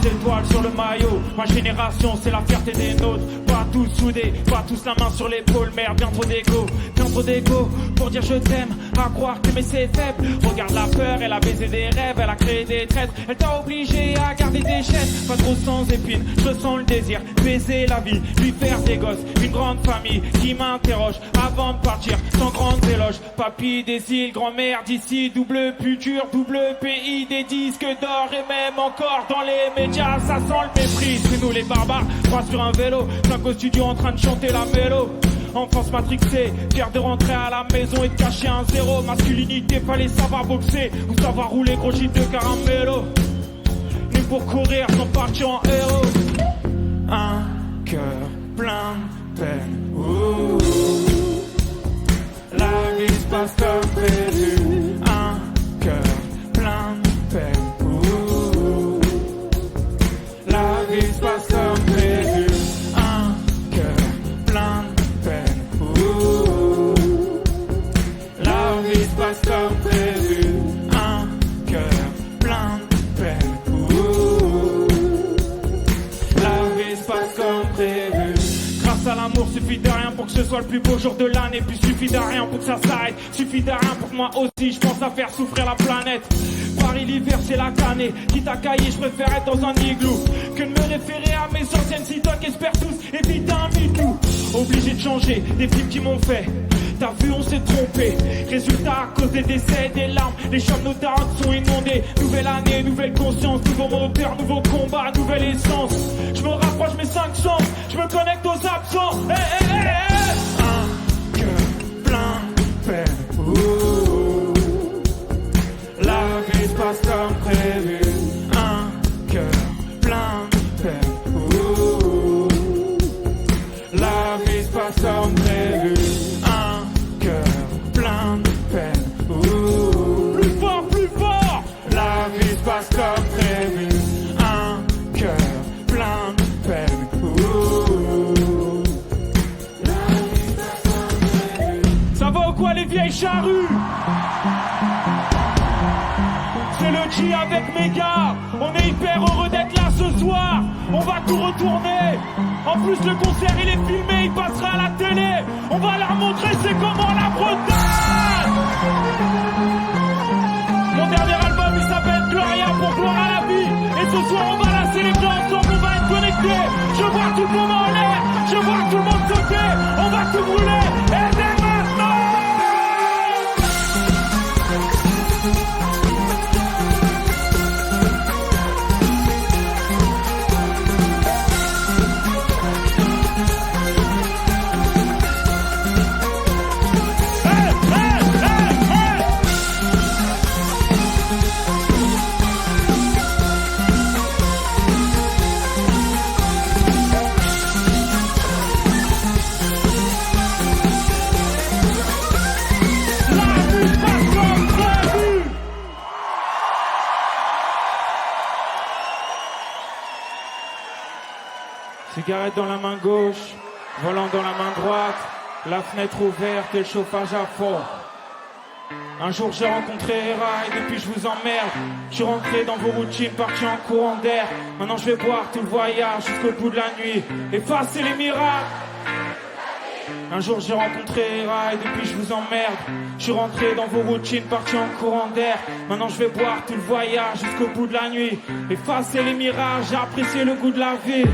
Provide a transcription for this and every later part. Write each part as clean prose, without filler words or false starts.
des étoiles sur le maillot. Ma génération, c'est la fierté des nôtres. Pas tous soudés, pas tous la main sur l'épaule. Merde, bien trop d'égo pour dire je t'aime. À croire que mais c'est faible. Regarde la peur, elle a baisé des rêves, elle a créé des traîtres. Elle t'a obligé à garder des chaînes. Pas trop sans épines, je sens le désir. Baiser la vie, lui faire des gosses. Une grande famille qui m'interroge avant de partir sans grandes éloges. Papy des îles, grand-mère d'ici, double futur, double pays, des disques d'or et même encore dans les médias, ça sent le mépris. C'est nous les barbares, trois sur un vélo, 5 au studio en train de chanter la mélo. Enfance matrixée, fier de rentrer à la maison et de cacher un zéro. Masculinité, fallait savoir boxer ou savoir rouler gros gîte de caramello. Né pour courir sans partir en héros. Un cœur plein de peine. Ouh. La vie se passe comme prévu. Un cœur plein de peine. Ouh. La vie se passe comme prévu. Un cœur plein de peine. Ouh. La vie se passe comme prévu. Un cœur plein de peine. Ouh. La vie se passe comme prévu. Grâce à l'amour, suffit de rien pour que ce soit le plus beau jour de l'année. Puis suffit de rien pour que ça s'arrête. Suffit de rien pour que moi aussi je pense à faire souffrir la planète. Paris l'hiver c'est la cannée. Quitte à cailler, je préfère être dans un igloo que de me référer à mes anciennes citocs. Espère tous éviter un MeToo. Obligé de changer des films qui m'ont fait. T'as vu, on s'est trompé. Résultat, à cause des décès, des larmes, les chambres nos dards sont inondés. Nouvelle année, nouvelle conscience, nouveau moteur, nouveau combat, nouvelle essence. Je me rapproche mes 5 sens, je me connecte aux absents. Un cœur plein de peine. Ouh. La vie se passe comme prévu. Un cœur plein de peine. Ouh. La vie se passe comme prévu. Plein de peine. Ouh. Plus fort. La vie se passe comme prévu. Un cœur plein de peine. Ouh. La vie se passe comme prévu. Ça va ou quoi les vieilles charrues? C'est le G avec mes gars. On est hyper heureux d'être là ce soir. On va tout retourner. En plus le concert il est filmé, il passera à la télé. On va leur montrer c'est comment la Bretagne. Mon dernier album il s'appelle Gloria pour gloire à la vie. Et ce soir on va la célébrer ensemble, on va être connectés. Je vois tout le monde en l'air, je vois tout le monde sauter. On va tout brûler, et dès maintenant. Cigarette dans la main gauche, volant dans la main droite, la fenêtre ouverte et le chauffage à fond. Un jour j'ai rencontré Hera et depuis je vous emmerde. Je suis rentré dans vos routines, parti en courant d'air. Maintenant je vais boire tout le voyage jusqu'au bout de la nuit, effacer les miracles. Un jour j'ai rencontré Hera et depuis je vous emmerde. Je suis rentré dans vos routines, parti en courant d'air. Maintenant je vais boire tout le voyage jusqu'au bout de la nuit, effacer les mirages, j'ai apprécié le goût de la vie.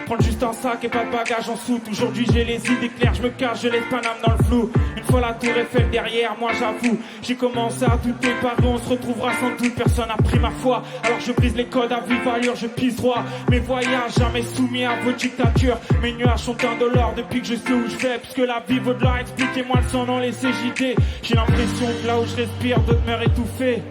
Prendre juste un sac et pas de bagages en soute. Aujourd'hui j'ai les idées claires, je me cache, je laisse Paname dans le flou. Une fois la tour Eiffel derrière, moi j'avoue, j'ai commencé à douter. Paris on se retrouvera sans doute, personne n'a pris ma foi. Alors je brise les codes à vive allure, je pisse droit. Mes voyages jamais soumis à vos dictatures. Mes nuages sont indolores depuis que je sais où je vais. Puisque la vie vaut de l'or, expliquez-moi le son dans les CJD. J'ai l'impression que là où je respire, d'autres meurent étouffés.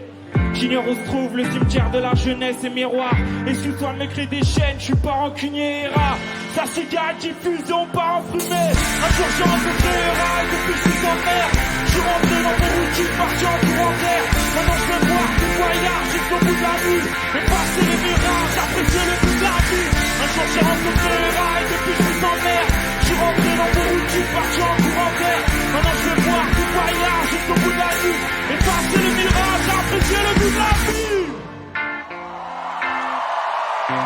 J'ignore où se trouve le cimetière de la jeunesse et miroir. Et sous toi me crée des chaînes, je suis pas rancunier Hera. Sa cigarette diffuse et on part en fumée. Un jour j'ai rencontré Hera et depuis je suis en mer. Je suis rentré dans mes routines, parti en courant d'air. Maintenant je vais boire tout voyage jusqu'au bout de la nuit. Et passer les mirages, apprécier le bout de la vie. Un jour j'ai rencontré Hera et depuis je suis en mer. Je suis rentré dans mes routines, parti en courant d'air. Maintenant je vais boire tout voyage jusqu'au bout de la nuit. Et passer les mirages, apprécier le bout de la vie. Rentre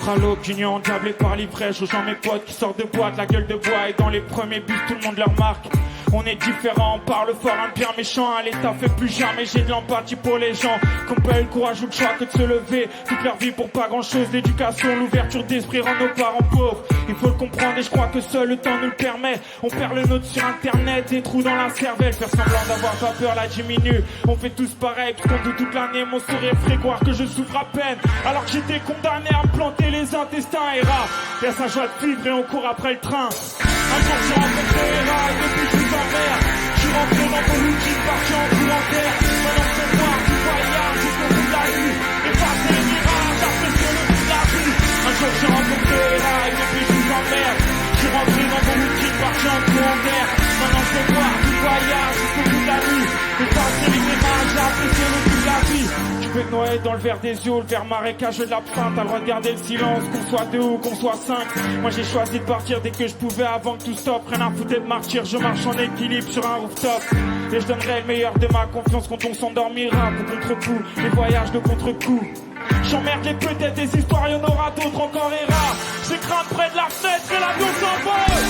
à l'aube, j'union endiablé par l'ivresse. Rejoins mes potes qui sortent de boîte, la gueule de bois. Et dans les premiers bus, tout le monde leur marque. On est différents, on parle fort, un bien méchant. À l'état fait plus jamais, j'ai de l'empathie pour les gens qu'on paie le courage ou le choix que de se lever. Toute leur vie pour pas grand chose, l'éducation, l'ouverture d'esprit rend nos parents pauvres. Il faut le comprendre et je crois que seul le temps nous le permet. On perd le nôtre sur internet, des trous dans la cervelle. Faire semblant d'avoir pas peur la diminue. On fait tous pareil, parce qu'on toute l'année mon sourire ferait croire que je souffre à peine. Alors que j'étais condamné à me planter les intestins et rats. Y'a sa joie de vivre et on court après le train. Un jour j'ai rencontré Hera et depuis je vous emmerde. Je suis rentré dans mon routine, parti en courant terre. Maintenant c'est moi qui voyage jusqu'au bout de la rue. Et passer les mirages, apprécier le bout de la vie. Un jour j'ai rencontré Hera et depuis je vous emmerde. Je suis rentré dans mon routine, parti en courant terre. Maintenant c'est moi qui voyage jusqu'au bout de la rue. Et passer les mirages, apprécier le bout de la vie. Tu peux te noyer dans le verre des yeux, le verre marécageux de l'absinthe. T'as le droit de garder le silence, qu'on soit deux ou qu'on soit cinq. Moi j'ai choisi de partir dès que je pouvais avant que tout stoppe. Rien à foutre de martyr, je marche en équilibre sur un rooftop. Et je donnerai le meilleur de ma confiance quand on s'endormira. Pour contre-coup, les voyages de contre-coup. J'emmerde les peut-être des histoires, y'en aura d'autres encore et rares. J'écrase près de la fenêtre et l'avion s'envole.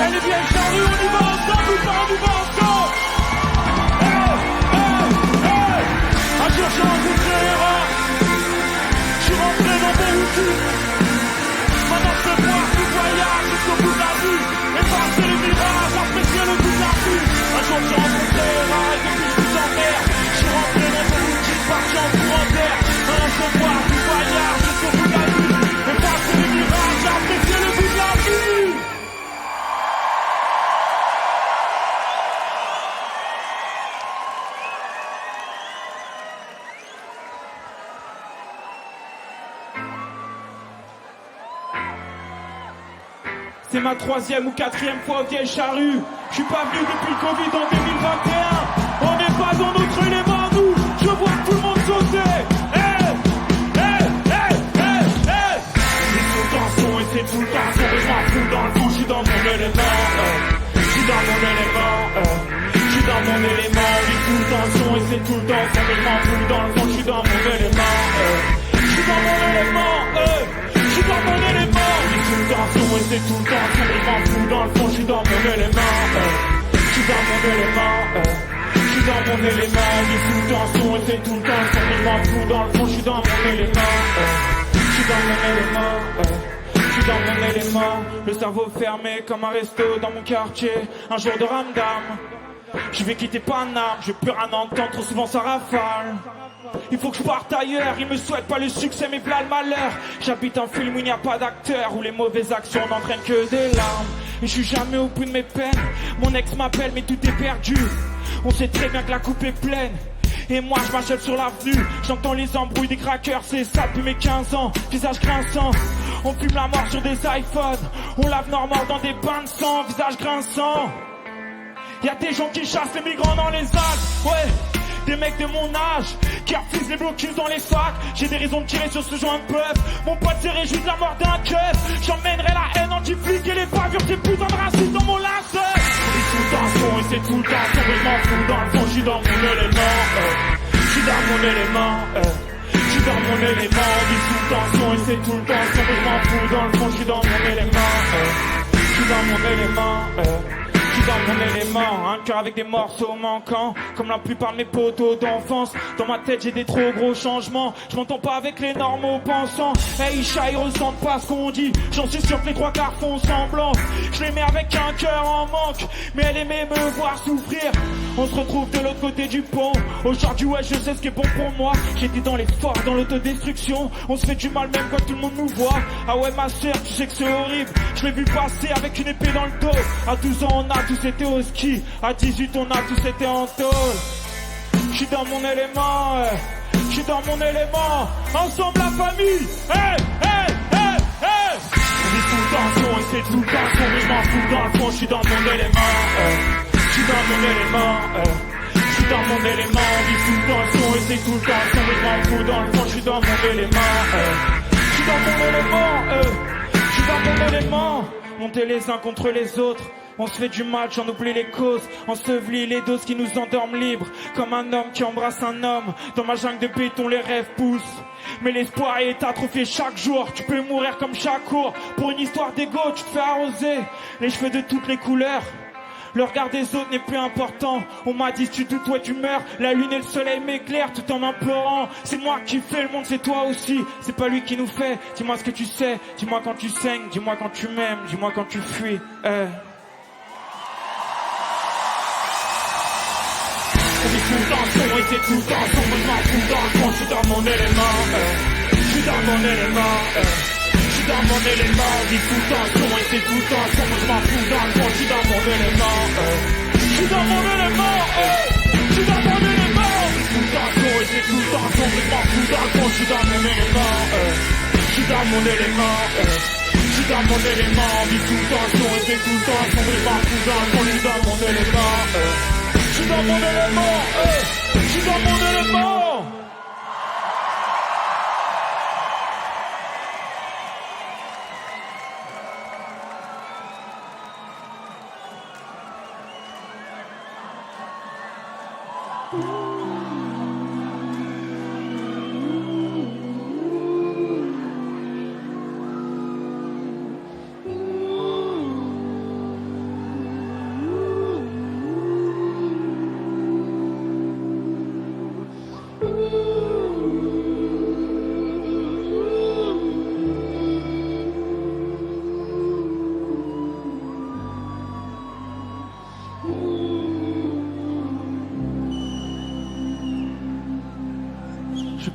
Elle est bien charrue, on y va ensemble ou pas, on y va ensemble. Un jour j'ai rencontré Hera. Je suis rentré dans mon routine. Maintenant je peux voir tout voyage jusqu'au bout de la vue. Et passer les mirages, apprécier le bout de la vue. Un jour j'ai rencontré Hera et depuis je vous emmerde. Je suis rentré dans mon routine, parti en courant d'air. Maintenant je peux voir tout voyage jusqu'au bout de la vue. Et passer les mirages, apprécier le bout de la vue. C'est ma 3e ou 4e fois aux vieilles charrues. Je suis pas venu depuis le Covid en 2021. On n'est pas dans notre élément, nous. Je vois tout le monde sauter. C'est tout le temps son et c'est tout le temps son. Et je m'en fous dans le fond, je suis dans mon élément. Je suis dans mon élément. Je suis dans mon élément. C'est tout le temps son et c'est tout le temps son. Et je m'en fous dans le fond, je suis dans mon élément. Je suis dans mon élément. Je suis dans mon élément. C'est tout le temps son et c'est tout le temps son. Et je m'en fous dans le fond, je suis dans mon élément. Je suis dans mon élément. Je suis dans mon élément. C'est tout le temps son et c'est tout le temps son. Et je m'en fous dans le fond, je suis dans mon élément. Je suis dans mon élément. Je suis dans mon élément. Le cerveau fermé comme un resto dans mon quartier. Un jour de ramdam. Je vais quitter Paname, je vais plus rien entendre, trop souvent ça rafale. Il faut que je parte ailleurs, ils me souhaitent pas le succès mais v'là le malheur. J'habite un film où il n'y a pas d'acteur, où les mauvaises actions n'entraînent que des larmes. Et je suis jamais au bout de mes peines, mon ex m'appelle mais tout est perdu. On sait très bien que la coupe est pleine. Et moi je m'achète sur l'avenue, j'entends les embrouilles des crackers, c'est ça depuis mes 15 ans, visage grinçant. On fume la mort sur des iPhones, on lave nos morts dans des bains de sang, visage grinçant. Y'a des gens qui chassent les migrants dans les Alpes, ouais. Des mecs de mon âge qui refusent les blocus dans les sacs. J'ai des raisons de tirer sur ce joint de bœuf. Mon pote s'est réjoui de la mort d'un keuf. J'emmènerai la haine anti-flic et les bavures des putains de racistes dans mon lacet. Je suis tout le temps son et c'est tout le temps son. Et je m'en fous dans le fond, je suis dans mon élément. Je suis dans mon élément. Je suis dans mon élément. Je suis tout le temps son et c'est tout le temps son. Et je m'en fous dans le fond, je suis dans mon élément. Je suis dans mon élément. Je suis dans mon élément, un cœur avec des morceaux manquants, comme la plupart de mes potos d'enfance. Dans ma tête j'ai des trop gros changements, je m'entends pas avec les normaux pensants. Hey Isha, ils ressentent pas ce qu'on dit, j'en suis sûr que les 3/4 font semblant. Je l'aimais avec un cœur en manque, mais elle aimait me voir souffrir. On se retrouve de l'autre côté du pont, aujourd'hui ouais je sais ce qui est bon pour moi. J'étais dans l'effort, dans l'autodestruction, on se fait du mal même quand tout le monde nous voit. Ah ouais ma sœur, tu sais que c'est horrible, je l'ai vu passer avec une épée dans le dos. À 12 ans on a tous été au ski, à 18 on a tous été en tôle. J'suis dans mon élément, j'suis dans mon élément. Ensemble la famille, hey, hey, hey, hey. On est tout le temps son et c'est tout le temps son. Mais j'm'en fous dans le fond, j'suis dans mon élément. J'suis dans mon élément. Je suis dans mon élément, vit tout le temps le son et c'est tout le temps le son. Mais je m'en fous dans le fond, je suis dans mon élément. Je suis dans mon élément, je suis dans mon élément. Monter les uns contre les autres. On se fait du mal, j'en oublie les causes. Ensevelit les doses qui nous endorment libres. Comme un homme qui embrasse un homme. Dans ma jungle de béton, les rêves poussent. Mais l'espoir est atrophié chaque jour. Tu peux mourir comme Shakur. Pour une histoire d'ego, tu te fais arroser. Les cheveux de toutes les couleurs. Le regard des autres n'est plus important. On m'a dit si tu doutes, toi tu meurs. La lune et le soleil m'éclairent tout en m'implorant. C'est moi qui fais le monde, c'est toi aussi. C'est pas lui qui nous fait. Dis-moi ce que tu sais. Dis-moi quand tu saignes. Dis-moi quand tu m'aimes. Dis-moi quand tu fuis. On vit tout le temps son et c'est tout le temps son. Moi je m'en fous dans le fond, je suis dans mon élément. Je suis dans mon élément. Je suis dans mon élément. On vit tout le temps son et c'est tout le temps son. Moi je m'en fous dans le fond, je suis dans mon élément. Je suis dans mon élément. Je suis dans mon élément. On vit tout le temps son et c'est tout le temps son. Moi je m'en fous dans le fond, je suis dans mon élément. Je suis dans mon élément. Je suis dans mon élément. On vit tout le temps son et c'est tout le temps son. Moi je m'en fous dans le fond, je suis dans mon élément. Je suis dans mon élément, je suis dans mon élément.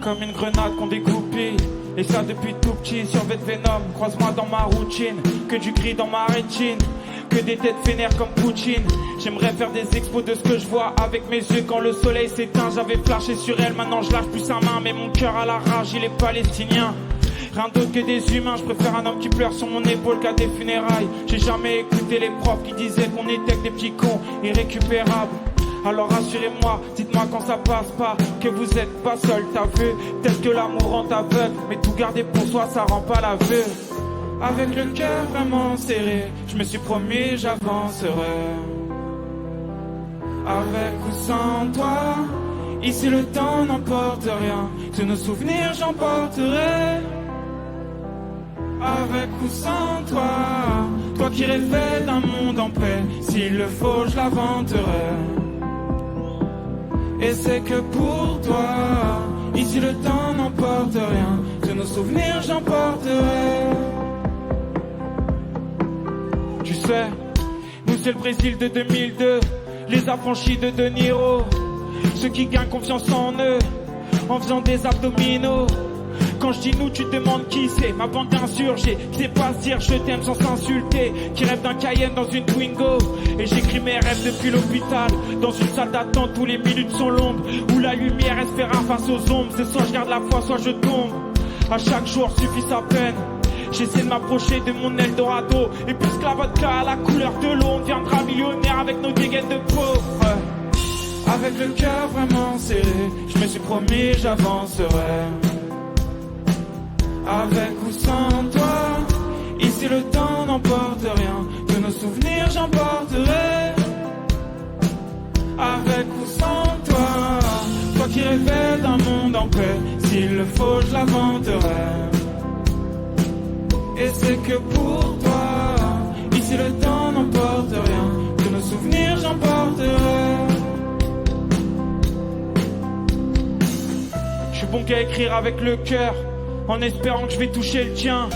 Comme une grenade qu'on dégoupille. Et ça depuis tout petit, survêt de Venom. Croise-moi dans ma routine. Que du gris dans ma rétine. Que des têtes vénères comme Poutine. J'aimerais faire des expos de ce que je vois avec mes yeux quand le soleil s'éteint. J'avais flashé sur elle, maintenant je lâche plus sa main. Mais mon cœur à la rage, il est palestinien. Rien d'autre que des humains, je préfère un homme qui pleure sur mon épaule qu'à des funérailles. J'ai jamais écouté les profs qui disaient qu'on était que des petits cons irrécupérables. Alors rassurez-moi, dites-moi quand ça passe pas, que vous êtes pas seul, t'as vu. Peut-être que l'amour rend aveugle, mais tout garder pour soi, ça rend pas l'aveu. Avec le cœur vraiment serré, je me suis promis, j'avancerai. Avec ou sans toi, ici le temps n'emporte rien. Tous nos souvenirs j'emporterai. Avec ou sans toi, toi qui rêvais d'un monde en paix, s'il le faut je l'inventerai. Et c'est que pour toi, ici le temps n'emporte rien. De nos souvenirs j'emporterai. Tu sais, nous c'est le Brésil de 2002. Les affranchis de De Niro. Ceux qui gagnent confiance en eux, en faisant des abdominaux. Quand je dis nous, tu te demandes qui c'est. Ma bande d'insurgés, qui sait pas se dire je t'aime sans s'insulter. Qui rêve d'un Cayenne dans une Twingo. Et j'écris mes rêves depuis l'hôpital. Dans une salle d'attente où les minutes sont longues. Où la lumière espéra face aux ombres. C'est soit je garde la foi, soit je tombe. À chaque jour suffit sa peine. J'essaie de m'approcher de mon Eldorado. Et puisque la vodka a la couleur de l'eau, on deviendra millionnaire avec nos dégaines de pauvres. Avec le cœur vraiment serré, je me suis promis j'avancerai. Avec ou sans toi, ici le temps n'emporte rien. De nos souvenirs j'emporterai. Avec ou sans toi, toi qui rêvais d'un monde en paix, s'il le faut je l'inventerai. Et c'est que pour toi, ici le temps n'emporte rien. De nos souvenirs j'emporterai. Je suis bon qu'à écrire avec le cœur, en espérant que je vais toucher le tien.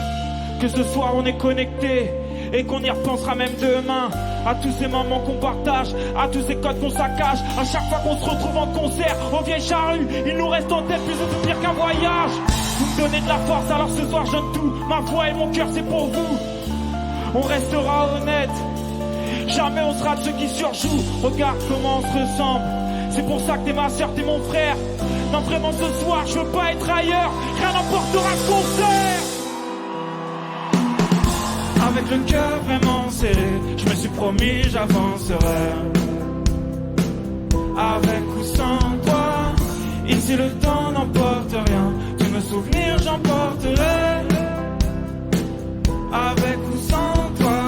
Que ce soir on est connectés et qu'on y repensera même demain. À tous ces moments qu'on partage, à tous ces codes qu'on saccage. À chaque fois qu'on se retrouve en concert, aux vieilles charrues, il nous reste en tête plus de souvenirs qu'un voyage. Vous me donnez de la force, alors ce soir je donne tout. Ma voix et mon cœur c'est pour vous. On restera honnête, jamais on sera de ceux qui surjouent. Regarde comment on se ressemble. C'est pour ça que t'es ma soeur, t'es mon frère. Non vraiment ce soir je veux pas être ailleurs. Rien n'emportera ce concert. Avec le cœur vraiment serré, je me suis promis j'avancerai. Ici le temps n'emporte rien, tous nos souvenirs j'emporterai. Avec ou sans toi,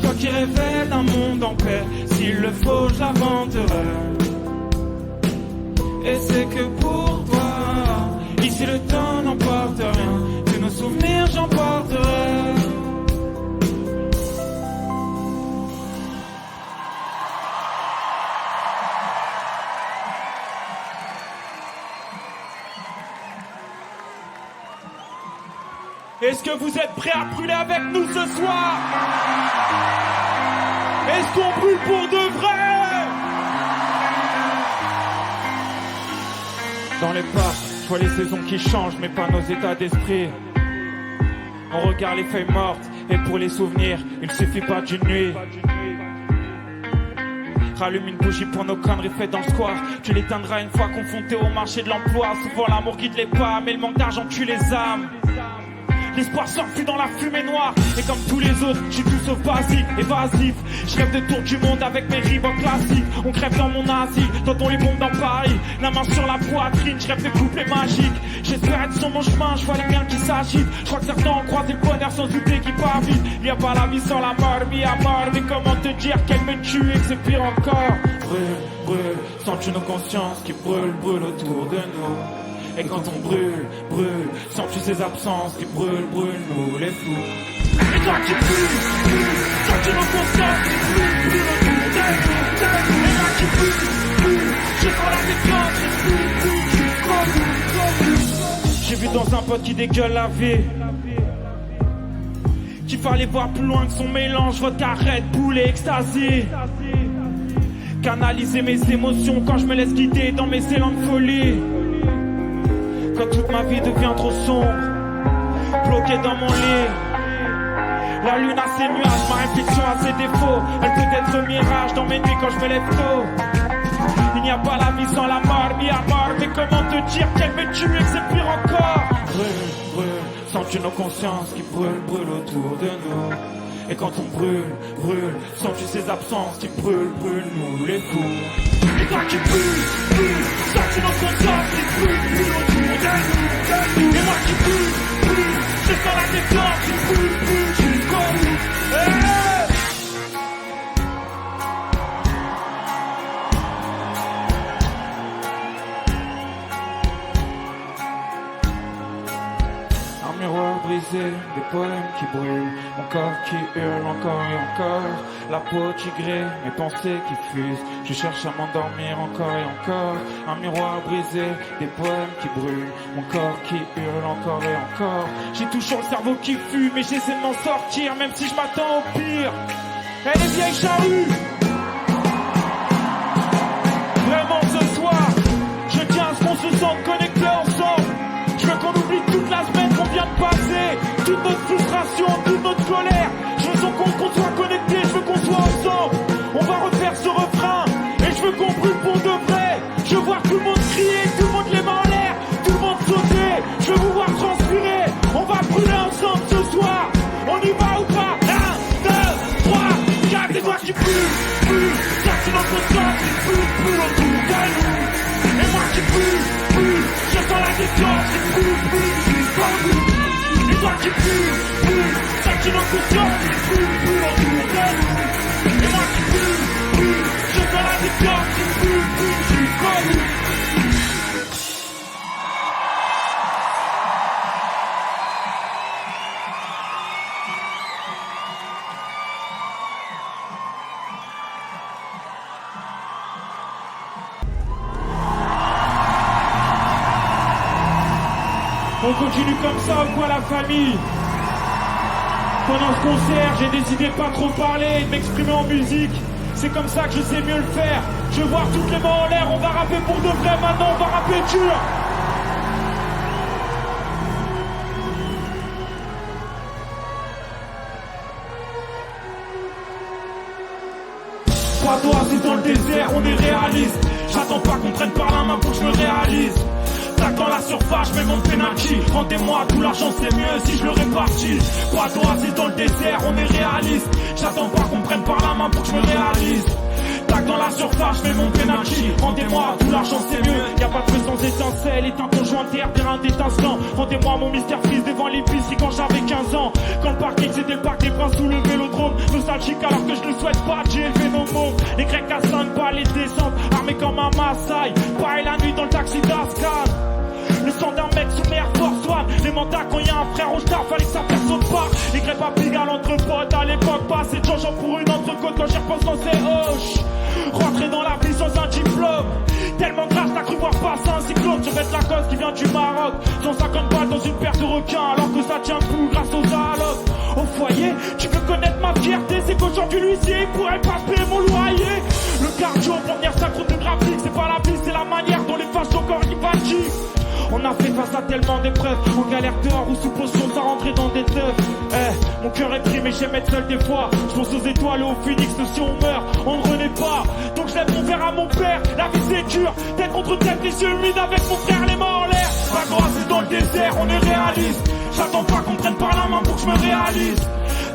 toi qui rêvais d'un monde en paix, s'il le faut je l'inventerai. Et c'est que pour toi, ici le temps n'emporte rien, tous nos souvenirs j'emporterai. Est-ce que vous êtes prêts à brûler avec nous ce soir? Est-ce qu'on brûle pour de vrai? Dans les parcs, je vois les saisons qui changent, mais pas nos états d'esprit. On regarde les feuilles mortes, et pour les souvenirs, il suffit pas d'une nuit. Rallume une bougie pour nos conneries faites dans le square. Tu l'éteindras une fois confronté au marché de l'emploi. Souvent l'amour guide les pas, mais le manque d'argent tue les âmes. L'espoir s'enfuit dans la fumée noire. Et comme tous les autres, je suis tout sauf basique, évasif. Je rêve de tour du monde avec mes Reebok classiques. On crève dans mon asile, tentons les bombes dans Paris. La main sur la poitrine, je rêve de couplets magiques. J'espère être sur mon chemin, je vois les miens qui s'agitent. Je crois que certains ont croisé le bonheur sans douter qui part vite. Il n'y a pas la vie sans la mort, vie à mort. Mais comment te dire qu'elle me tue et que c'est pire encore? Brûle, brûle, sens-tu nos consciences qui brûlent, brûlent autour de nous? Et quand on brûle, brûle, sens-tu ces absences qui brûlent, brûlent nous les fous? Et toi qui brûles, brûle, sens-tu nos consciences qui brûlent, brûlent autour de nous? Et toi qui brûle, brûle, je sens la défiance qui brûle, brûle, brûle. J'ai vu dans un pote qui dégueule la vie qu'il fallait voir plus loin que son mélange, vodka, Red Bull et ecstasy. Canaliser mes émotions quand je me laisse guider dans mes élans de folie. Quand toute ma vie devient trop sombre, bloqué dans mon lit. La lune a ses nuages, ma réflexion a ses défauts. Elle peut être un mirage dans mes nuits quand je me lève tôt. Il n'y a pas la vie sans la mort, mi à mort. Mais comment te dire qu'elle me tue et que c'est pire encore? Brûle, brûle, sens-tu nos consciences qui brûlent, brûlent autour de nous? Et quand on brûle, brûle, sens-tu ces absences qui brûlent, brûlent nous les fous? Et toi qui brûle, brûle, sens-tu nos consciences qui brûlent, brûlent autour de nous? Et moi qui brûle, brûle, je sens la défiance qui brûle, brûle jusqu'au bout. Un miroir brisé, des poèmes qui brûlent, mon corps qui hurle encore et encore, la peau tigrée, mes pensées qui fusent, je cherche à m'endormir encore et encore. Un miroir brisé, des poèmes qui brûlent, mon corps qui hurle encore et encore. J'ai toujours le cerveau qui fume, mais j'essaie de m'en sortir, même si je m'attends au pire. Elle est vieille charrue. Vraiment ce soir, je tiens à ce qu'on se sente connectés ensemble. Je veux qu'on oublie toute la semaine qu'on vient de passer, toute notre frustration, toute notre colère. Je veux qu'on soit connectés, je veux qu'on soit ensemble. On va refaire ce refrain, et je veux qu'on brûle pour de vrai. Je veux voir tout le monde crier, tout le monde les mains en l'air, tout le monde sauter. Je veux vous voir transpirer, on va brûler ensemble ce soir. On y va ou pas? 1, 2, 3, 4, c'est toi qui brûle, brûle. Ça c'est notre sang qui brûle, brûle autour de nous. Et moi qui brûle, brûle, je sens la défiance qui brûle, brûle jusqu'au bout. Et toi qui brûle, brûle, ça qui nos consciences qui brûle, brûle autour de nous. Et moi qui brûle, brûle, je sens la défiance qui brûle, brûle jusqu'au bout. On continue comme ça ou quoi la famille? Pendant ce concert, j'ai décidé de pas trop parler et de m'exprimer en musique. C'est comme ça que je sais mieux le faire. Je veux voir toutes les mains en l'air, on va rapper pour de vrai maintenant, on va rapper dur. Pas toi, c'est dans le désert, on est réaliste. J'attends pas qu'on prenne par la main pour que je me réalise. Tac dans la surface, je mets mon penalty. Rendez-moi tout l'argent, c'est mieux si je le répartis. Pas toi, c'est dans le désert, on est réaliste. J'attends pas qu'on prenne par la main pour que je me réalise. Tac dans la surface, je mets mon penalty. Rendez-moi tout l'argent, c'est mieux. Y'a pas de feu sans étincelle, éteins ton joint terre, terrain d'étincellement. Rendez-moi mon mystère fils devant l'épicerie quand j'avais 15 ans. Quand le parking c'était le parc des princes sous le vélodrome. Nostalgique alors que je ne souhaite pas, j'ai élevé nos mots. Les grecs à 5 balles, les descentes, armés comme un Maasai. Pareil la nuit dans le taxi d'Ascan. Le sang d'un mec sous l'air Force One. Les mandats quand y'a un frère au star, fallait que ça personne pas. Les grèves à Pigalle entre potes à l'époque, passé de changeant pour une entrecôte quand j'y repense dans ces hoches. Rentrer dans la vie sans un diplôme. Tellement grâce, t'as cru voir passer un cyclone. Je vais la cause qui vient du Maroc. 150 balles dans une paire de requins alors que ça tient plus grâce aux allocs. Au foyer, tu veux connaître ma fierté, c'est qu'aujourd'hui l'huissier pourrait pas payer mon loyer. Le cardio pour venir synchro de graphique, c'est pas la vie, c'est la manière dont les faces encore y bâtissent. On a fait face à tellement d'épreuves, en galère dehors ou sous potion sans rentrer dans des teufs. Mon cœur est pris mais j'aime être seul des fois. Je pense aux étoiles et aux phoenix, si on meurt, on ne renaît pas. Donc je lève mon verre à mon père, la vie c'est dur. Tête contre tête, les yeux humides avec mon frère, les mains en l'air. Pas grave, c'est dans le désert, on est réaliste. J'attends pas qu'on me prenne par la main pour que je me réalise.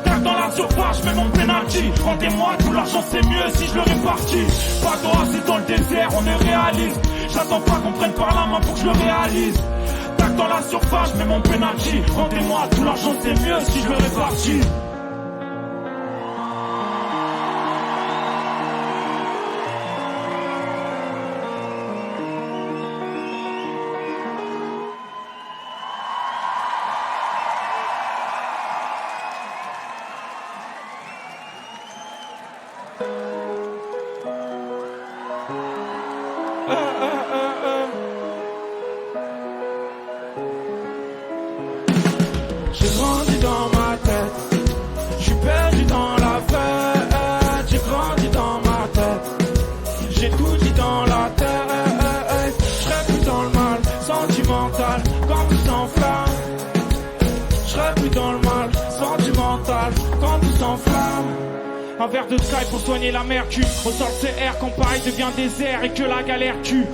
Tac dans la surface, je mets mon penalty. Rendez-moi tout l'argent, c'est mieux si je le répartis. Pas grave, c'est dans le désert, on est réaliste. J'attends pas qu'on me prenne par la main pour que je le réalise. Tac dans la surface, je mets mon penalty. Rendez-moi tout l'argent, c'est mieux si je le répartis. J'ai grandi dans ma tête, je suis perdu dans la fête. J'ai grandi dans ma tête, j'ai tout dit dans la tête. Je serais plus dans le mal, sentimental, quand tout s'enflamme. Je serais plus dans le mal, sentimental, quand tout s'enflamme. Un verre de sky pour soigner l'amertume. On sort le CR quand Paris devient désert et que la galère tue.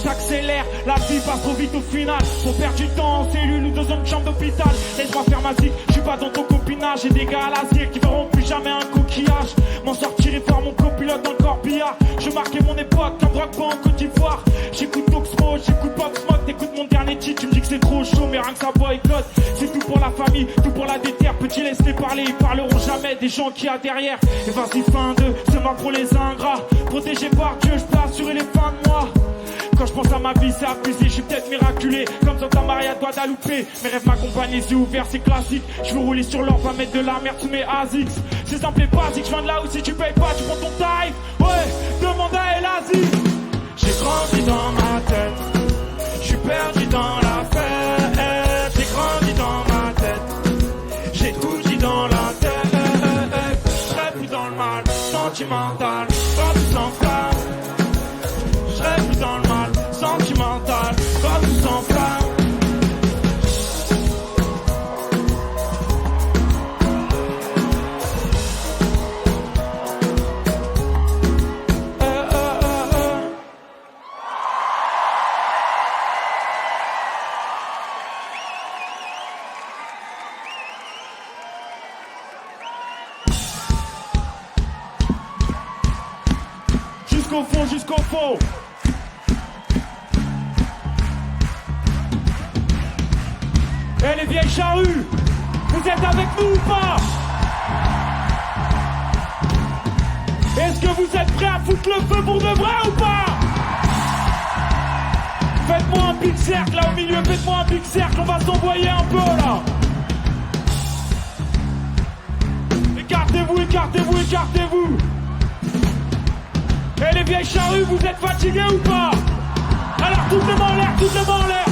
T'accélères, la vie passe trop vite au final. Faut perdre du temps en cellule ou dans une chambre d'hôpital. Laisse-moi faire ma zik, je suis pas dans ton copinage. J'ai des gars à l'asier qui verront plus jamais un coquillage. M'en sortir et voir mon copilote dans le corbillard. Je marquais mon époque comme Drogba en Côte d'Ivoire. J'écoute Oxmo, j'écoute Pop Smoke. T'écoutes mon dernier titre, tu me dis que c'est trop chaud, mais rien que ça boycotte. C'est tout pour la famille, tout pour la déterre. Petit laisse-les parler, ils parleront jamais des gens qu'il y a derrière. Et vas-y fin d'eux, c'est mort pour les ingrats. Protégé par Dieu, je peux assurer les fins de mois. Quand je pense à ma vie, c'est abusé, je suis peut-être miraculé. Comme Santa Maria de Guadalupe. Mes rêves m'accompagnent, les yeux ouverts, c'est classique. Je veux rouler sur l'or, pas mettre de la merde sous mes ASICS. C'est simple et basique, je viens de là où si tu payes pas, tu prends ton tarif. Ouais, demande à El Aziz. J'ai grandi dans ma tête, je suis perdu dans la fête. J'ai grandi dans ma tête, j'ai tout dit dans la tête. Je serais plus dans le mal, sentimental, quand tout s'enflamme. Je serais plus dans le mal, sentimental, quand tout s'enflamme. Jusqu'au fond. Et les vieilles charrues, vous êtes avec nous ou pas? Est-ce que vous êtes prêts à foutre le feu pour de vrai ou pas? Faites-moi un big cercle là au milieu, faites-moi un big cercle, on va s'envoyer un peu là. Écartez-vous, écartez-vous, écartez-vous. Et les vieilles charrues, vous êtes fatigués ou pas? Alors toutes les mains en l'air, toutes les mains en l'air.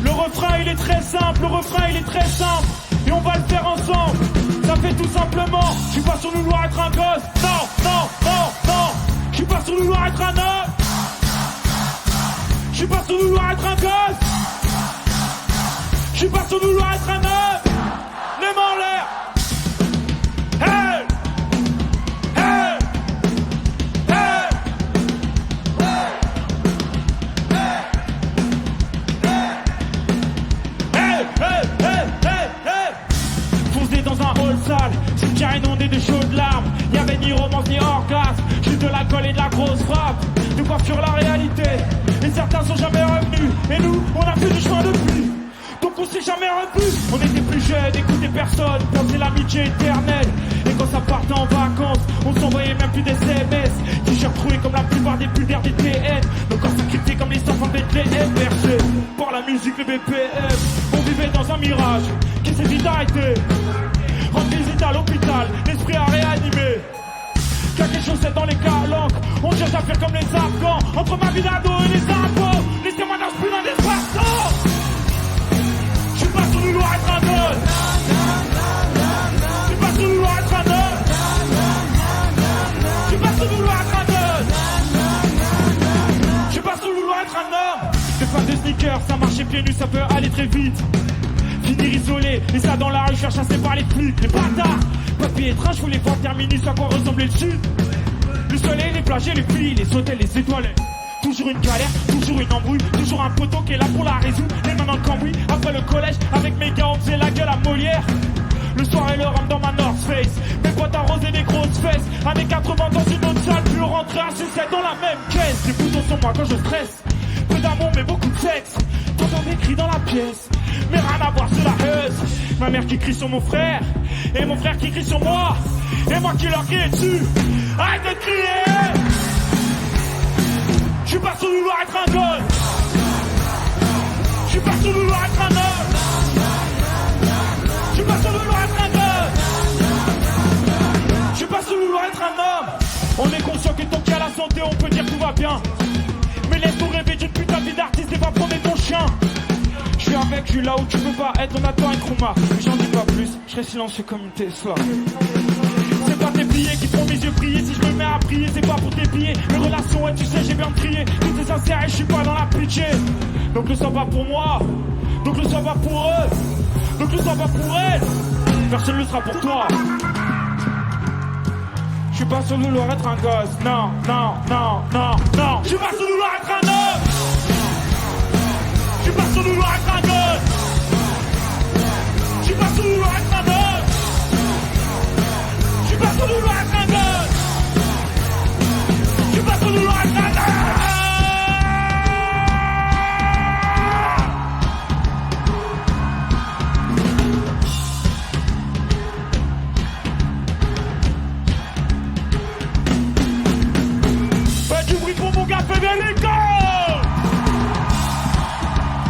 Le refrain il est très simple, le refrain il est très simple. Et on va le faire ensemble. Ça fait tout simplement, je suis pas sur nous doit être un gosse. Non, non, non, non. Je suis pas sur nous doit être un homme. Je suis pas sur nous doit être un gosse. Je suis pas sur nous doit être un homme. Les mains en l'air. Hey! Dans un hall sale, cimetière inondé de choses. Y'avait ni romance ni orgasme, juste de l'alcool et de la grosse frappe. De quoi fuir la réalité, et certains sont jamais revenus. Et nous, on a fait du chemin depuis. Donc on s'est jamais revu. On était plus jeunes, écoutait personne, pensait l'amitié éternelle. Et quand ça partait en vacances, on s'envoyait même plus des SMS. T-shirt troué comme la plupart des pulvères des TN. Nos corps sacrifiés comme les enfants de Bethléem. Bercés par la musique, le BPM. On vivait dans un mirage qui s'est vite arrêté. Rendre visite à l'hôpital, l'esprit a réanimé. Quelque chose c'est dans les calanques. On cherche à faire comme les Afghans. Entre ma vie d'ado et les impôts, laissez-moi dans ce putain d'espace-temps. J'suis pas sur le loin être un homme. J'suis pas sur le loin être un homme. J'suis pas sur le loin être un homme. J'suis pas sur le loin être un homme. Des fans de sneakers, ça marchait pieds nus, ça peut aller très vite. Finir isolé, et ça dans la rue, faire chasser par les flics. Les bâtards, papier et train, je voulais voir terminus à quoi ressemblait le sud. Le soleil, les plages et les pluies, les hôtels, les étoiles. Toujours une galère, toujours une embrouille, toujours un poteau qui est là pour la résoudre. Les mains dans le cambouis, après le collège, avec mes gars on faisait la gueule à Molière. Le soir et le rame dans ma North Face, mes potes arrosés des grosses fesses. Années 80 dans une autre salle, plus rentrer à 6-7 dans la même caisse. Des boutons sur moi quand je stresse, peu d'amour mais beaucoup de sexe. T'entends des cris dans la pièce, mais rien à voir sur la heuse. Ma mère qui crie sur mon frère, et mon frère qui crie sur moi, et moi qui leur crie dessus. Arrête de crier. J'suis pas sur le loin être un gosse. J'suis pas sur le loin être un homme. J'suis pas sur le loin être un gosse. J'suis pas sur le loin être un homme. On est conscient que tant qu'il y a la santé, on peut dire tout va bien. Mais laisse-nous rêver d'une putain de vie d'artiste et va prendre ton chien. Je suis avec, je suis là où tu peux pas être, on attend un chroma. Mais j'en dis pas plus, je serai silencieux comme une Tesla. C'est pas tes billets qui font mes yeux briller. Si je me mets à prier, c'est pas pour tes billets. Les relations, ouais, tu sais, j'ai bien trié. Tout est sincère et je suis pas dans la pitié. Donc le sang va pour moi, donc le sang va pour eux, donc le sang va pour elles. Personne ne le sera pour toi. Je suis pas sur le loir être un gosse. Non, non, non, non, non. Je suis pas sur le loir être un homme. Je suis pas sur le loir être un gosse. Je suis pas sur le loir être un homme. Je suis pas sur le loir être un gosse. Je suis pas sur le loir être un homme. Faites du bruit pour mon gars Federico.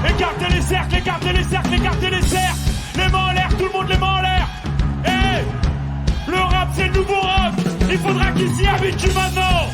Écartez les cercles, écartez les cercles, écartez les cercles. Les mains en l'air, tout le monde les mains en l'air. Hey, le rap c'est le nouveau rock. Il faudra qu'il s'y habitue maintenant.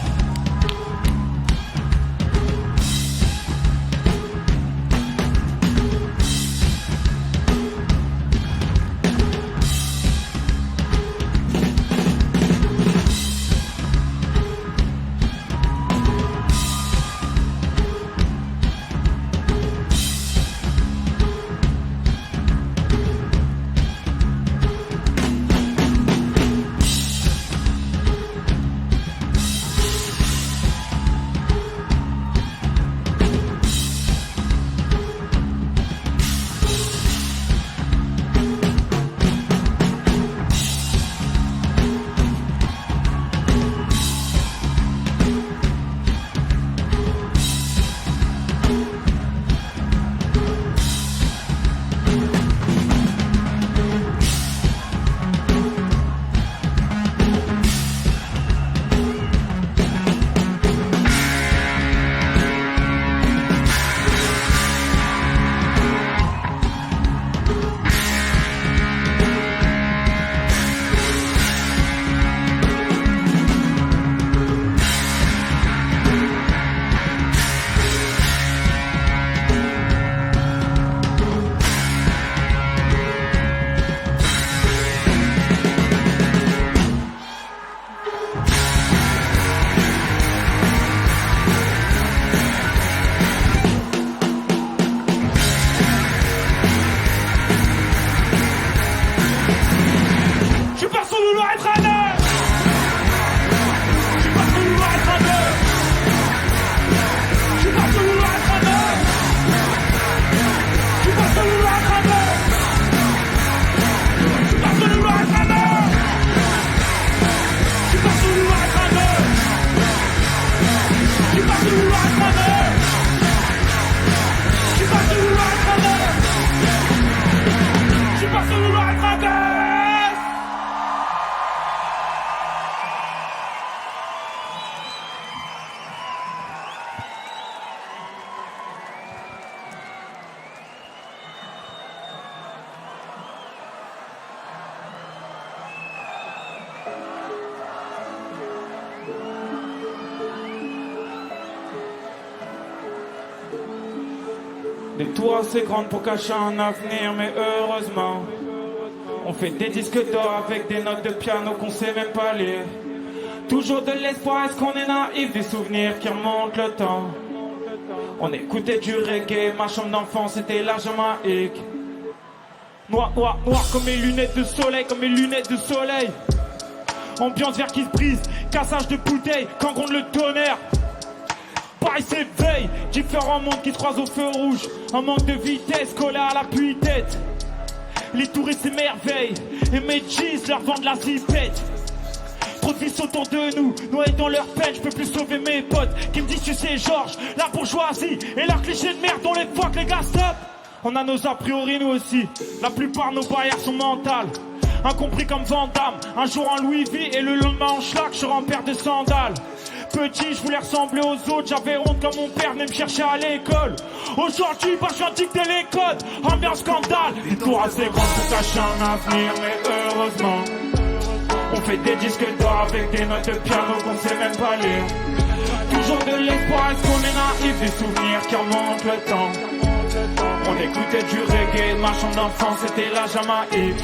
Des tours assez grandes pour cacher un avenir, mais heureusement, on fait des disques d'or avec des notes de piano qu'on sait même pas lire. Toujours de l'espoir, est-ce qu'on est naïf, des souvenirs qui remontent le temps. On écoutait du reggae, ma chambre d'enfance était la Jamaïque. Noir, noir, noir comme mes lunettes de soleil, comme mes lunettes de soleil. Ambiance vert qui se brise, cassage de bouteilles, quand gronde le tonnerre. Paris s'éveille, différents mondes qui se croisent au feu rouge. Un manque de vitesse collé à l'appui-tête. Les touristes s'émerveillent, et mes jeans leur vendent la zipette. Trop de vices autour de nous, noyés dans leur peine, je peux plus sauver mes potes qui me disent tu sais Georges, la bourgeoisie et leurs clichés de merde, on les fuck les gars stop. On a nos a priori nous aussi, la plupart nos barrières sont mentales. Incompris comme Van Damme, un jour en Louis V et le lendemain en schlag, je serai en paire de sandales. Petit, je voulais ressembler aux autres, j'avais honte quand mon père venait me chercher à l'école. Aujourd'hui, bah je viens dicter les codes, ambiance scandale. Les tours assez grandes pour cacher un avenir, mais heureusement, on fait des disques d'or avec des notes de piano qu'on sait même pas lire. Toujours de l'espoir, est-ce qu'on est naïf, des souvenirs qui remontent le temps. On écoutait du reggae, ma chambre d'enfance c'était la Jamaïque.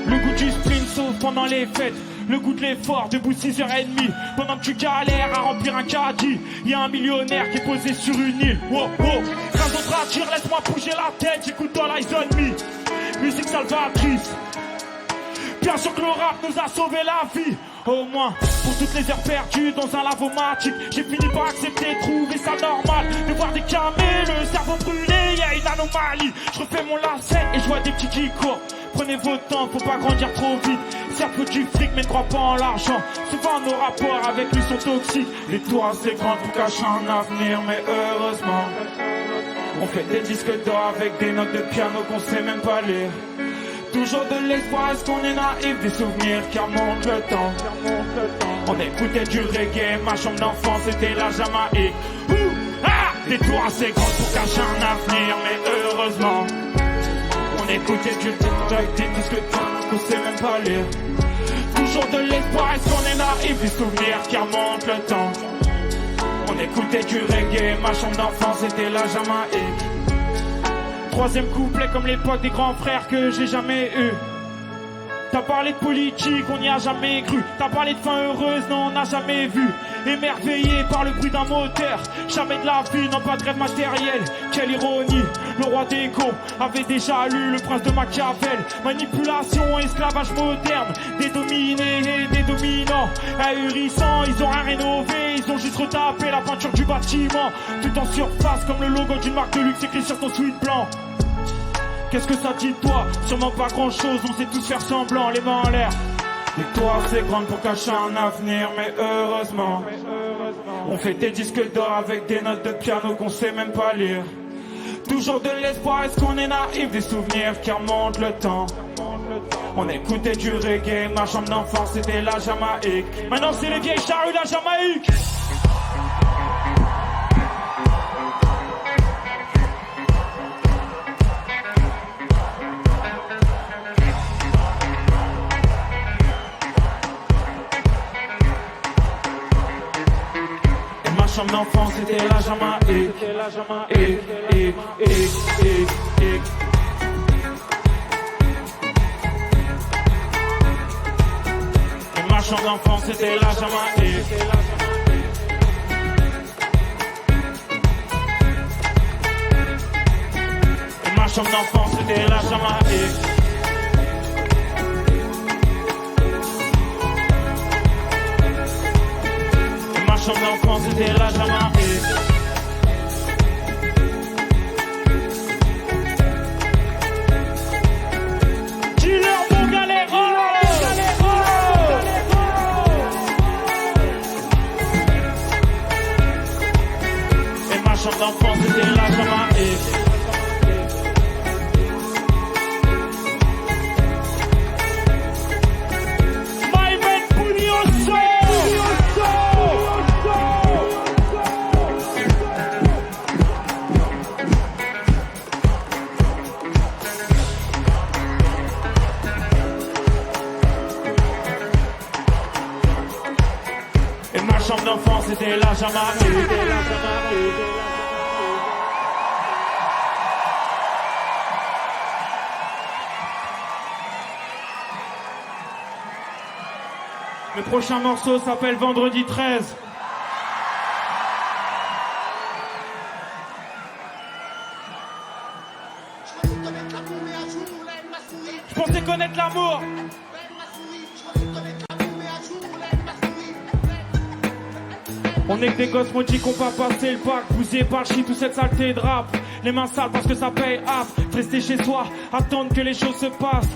Le goût du sprint sauf pendant les fêtes. Le goût de l'effort, debout 6h30. Pendant que tu galères à remplir un caddie, y'a un millionnaire qui est posé sur une île. Wow, wow, quand d'autres attirent, laisse-moi bouger la tête. J'écoute dans l'Eyes on Me. Musique salvatrice. Bien sûr que le rap nous a sauvé la vie. Au moins, pour toutes les heures perdues dans un lavomatique, j'ai fini par accepter, trouver ça normal. De voir des camés, le cerveau brûlé, y'a une anomalie. Je refais mon lacet et je vois des petits qui courent. Prenez votre temps, faut pas grandir trop vite. Cercle du fric, mais ne crois pas en l'argent. Souvent nos rapports avec lui sont toxiques. Les tours assez grandes pour cacher un avenir, mais heureusement, on fait des disques d'or avec des notes de piano qu'on sait même pas lire. Toujours de l'espoir, est-ce qu'on est naïf, des souvenirs qui remontent le temps. On écoutait du reggae, ma chambre d'enfance c'était la Jamaïque. Des tours assez grandes pour cacher un avenir, mais heureusement, on écoutait du avec des disques d'or qu'on sait même pas lire. Toujours de l'espoir, est-ce qu'on est naïf, des souvenirs qui remontent le temps. On écoutait du reggae, ma chambre d'enfance c'était la Jamaïque. Troisième couplet comme l'époque des grands frères que j'ai jamais eu. T'as parlé de politique, on n'y a jamais cru. T'as parlé de fin heureuse, non on n'a jamais vu. Émerveillé par le bruit d'un moteur, jamais de la vie, non pas de rêve matériel. Quelle ironie, le roi des cons avait déjà lu le prince de Machiavel. Manipulation, esclavage moderne, des dominés et des dominants. Ahurissants, ils ont rien rénové, ils ont juste retapé la peinture du bâtiment. Tout en surface comme le logo d'une marque de luxe écrit sur ton sweat blanc. Qu'est-ce que ça dit de toi? Sûrement pas grand chose, on sait tous faire semblant, les mains en l'air. Les tours assez grandes pour cacher un avenir, mais heureusement, on fait des disques d'or avec des notes de piano qu'on sait même pas lire. Toujours de l'espoir, est-ce qu'on est naïf, des souvenirs qui remontent le temps. On écoutait du reggae, ma chambre d'enfance c'était la Jamaïque. Maintenant c'est les vieilles charrues, la Jamaïque. Ma chambre d'enfance c'était la Jamaïque. Ma chambre d'enfance c'était la Jamaïque. Ma chambre d'enfance c'était la Jamaïque. Ma chambre d'enfance c'était la Jamaïque. Dis-leur mon galère. Et ma chambre d'enfance c'était la Jamaïque. Ma chambre d'enfance c'était la Jamaïque. Le prochain morceau s'appelle Vendredi 13. Je pensais connaître l'amour. On est que des gosses maudits qu'on va passer le bac. Bousillés par le shit, toute cette saleté de rap. Les mains sales parce que ça paye af. Rester chez soi, attendre que les choses se passent.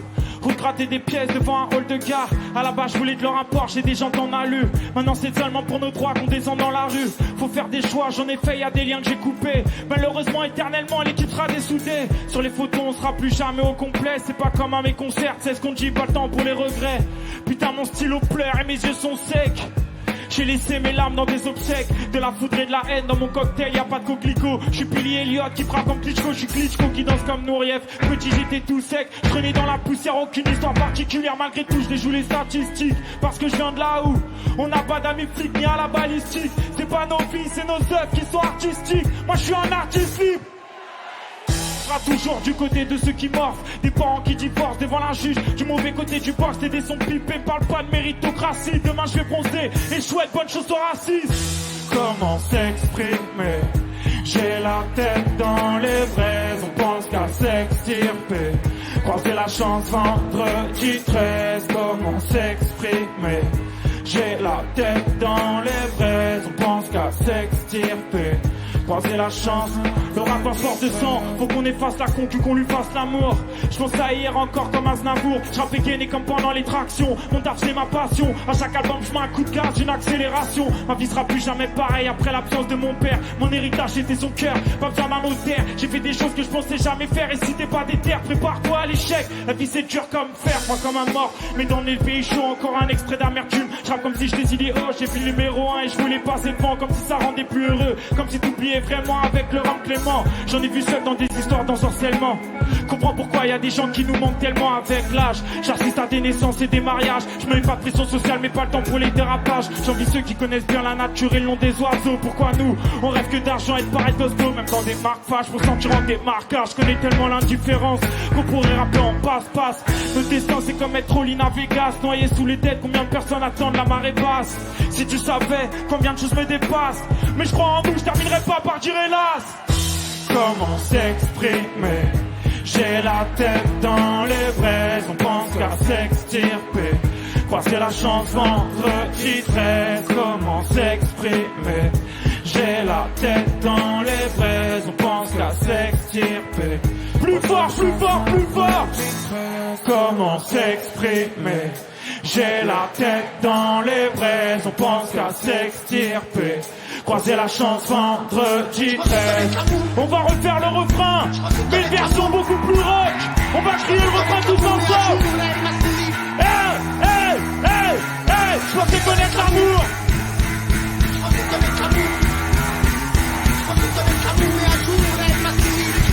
Regratter des pièces devant un hall de gare. À la base je voulais de leur import, j'ai des gens qu'on a lu. Maintenant c'est seulement pour nos droits qu'on descend dans la rue. Faut faire des choix, j'en ai fait, y'a des liens que j'ai coupés. Malheureusement éternellement l'équipe sera dessoudée. Sur les photos on sera plus jamais au complet. C'est pas comme à mes concerts, c'est ce qu'on dit, pas le temps pour les regrets. Putain mon stylo pleure et mes yeux sont secs. J'ai laissé mes larmes dans des obsèques. De la foudre et de la haine dans mon cocktail, y'a pas de coquelicot. J'suis Billy Elliott qui frappe comme Klitschko. J'suis Klitschko qui danse comme Nouriev. Petit j'étais tout sec, j'traînais dans la poussière. Aucune histoire particulière, malgré tout j'déjoue les statistiques. Parce que je viens de là où on n'a pas d'amis flics ni à la balistique. C'est pas nos filles, c'est nos œuvres qui sont artistiques. Moi j'suis un artiste libre. Toujours du côté de ceux qui morfent, des parents qui divorcent devant la juge, du mauvais côté du box, des sons pipés, parle pas de méritocratie. Demain je vais bronzer et chouette, bonne chose aux racistes. Comment s'exprimer? J'ai la tête dans les braises, on pense qu'à s'extirper. Croiser la chance vendredi 13, comment s'exprimer? J'ai la tête dans les braises, on pense qu'à s'extirper. Croiser la chance, le rapport sort de sang. Faut qu'on efface la concu, qu'on lui fasse l'amour. Je pense à hier encore comme Aznavour. J'rappe gainé comme pendant les tractions. Mon taf c'est ma passion. À chaque album je mets un coup de gaz, une accélération. Ma vie sera plus jamais pareille après l'absence de mon père. Mon héritage était son cœur, pas besoin d'un notaire. J'ai fait des choses que je pensais jamais faire. Et si t'es pas déter, prépare-toi à l'échec. La vie c'est dur comme fer, pas comme un mort. Mais dans le pays chaud, encore un extrait d'amertume. J'rappe comme si j'étais idée haut, j'ai fait le numéro 1 et je voulais passer devant. Comme si ça rendait plus heureux, comme si t'oubliais vraiment avec le rame Clément. J'en ai vu seul dans des histoires d'ensorcellement. Comprends pourquoi y a des gens qui nous manquent tellement avec l'âge. J'assiste à des naissances et des mariages. Je me mets pas de pression sociale mais pas le temps pour les dérapages. J'envie ceux qui connaissent bien la nature et le nom des oiseaux. Pourquoi nous, on rêve que d'argent et de paraître costaud. Même dans des marques fâches, pour sentir en des marquages. Je connais tellement l'indifférence qu'on pourrait rappeler en passe-passe. Notre destin c'est comme être au Lina Vegas. Noyé sous les dettes, combien de personnes attendent la marée basse. Si tu savais combien de choses me dépassent. Mais je crois en nous, je terminerai pas par dire hélas. Comment s'exprimer? J'ai la tête dans les braises, on pense qu'à s'extirper. Croiser la chance vendredi 13, comment s'exprimer? J'ai la tête dans les braises, on pense qu'à s'extirper. Plus fort, plus fort, plus fort. Comment s'exprimer? J'ai la tête dans les braises, on pense qu'à s'extirper. Croiser la chance vendredi 13. On va refaire le refrain, mais une version beaucoup plus rock. On va crier le refrain tous ensemble. Hey, hey, hey, hey. Je pensais connaître l'amour.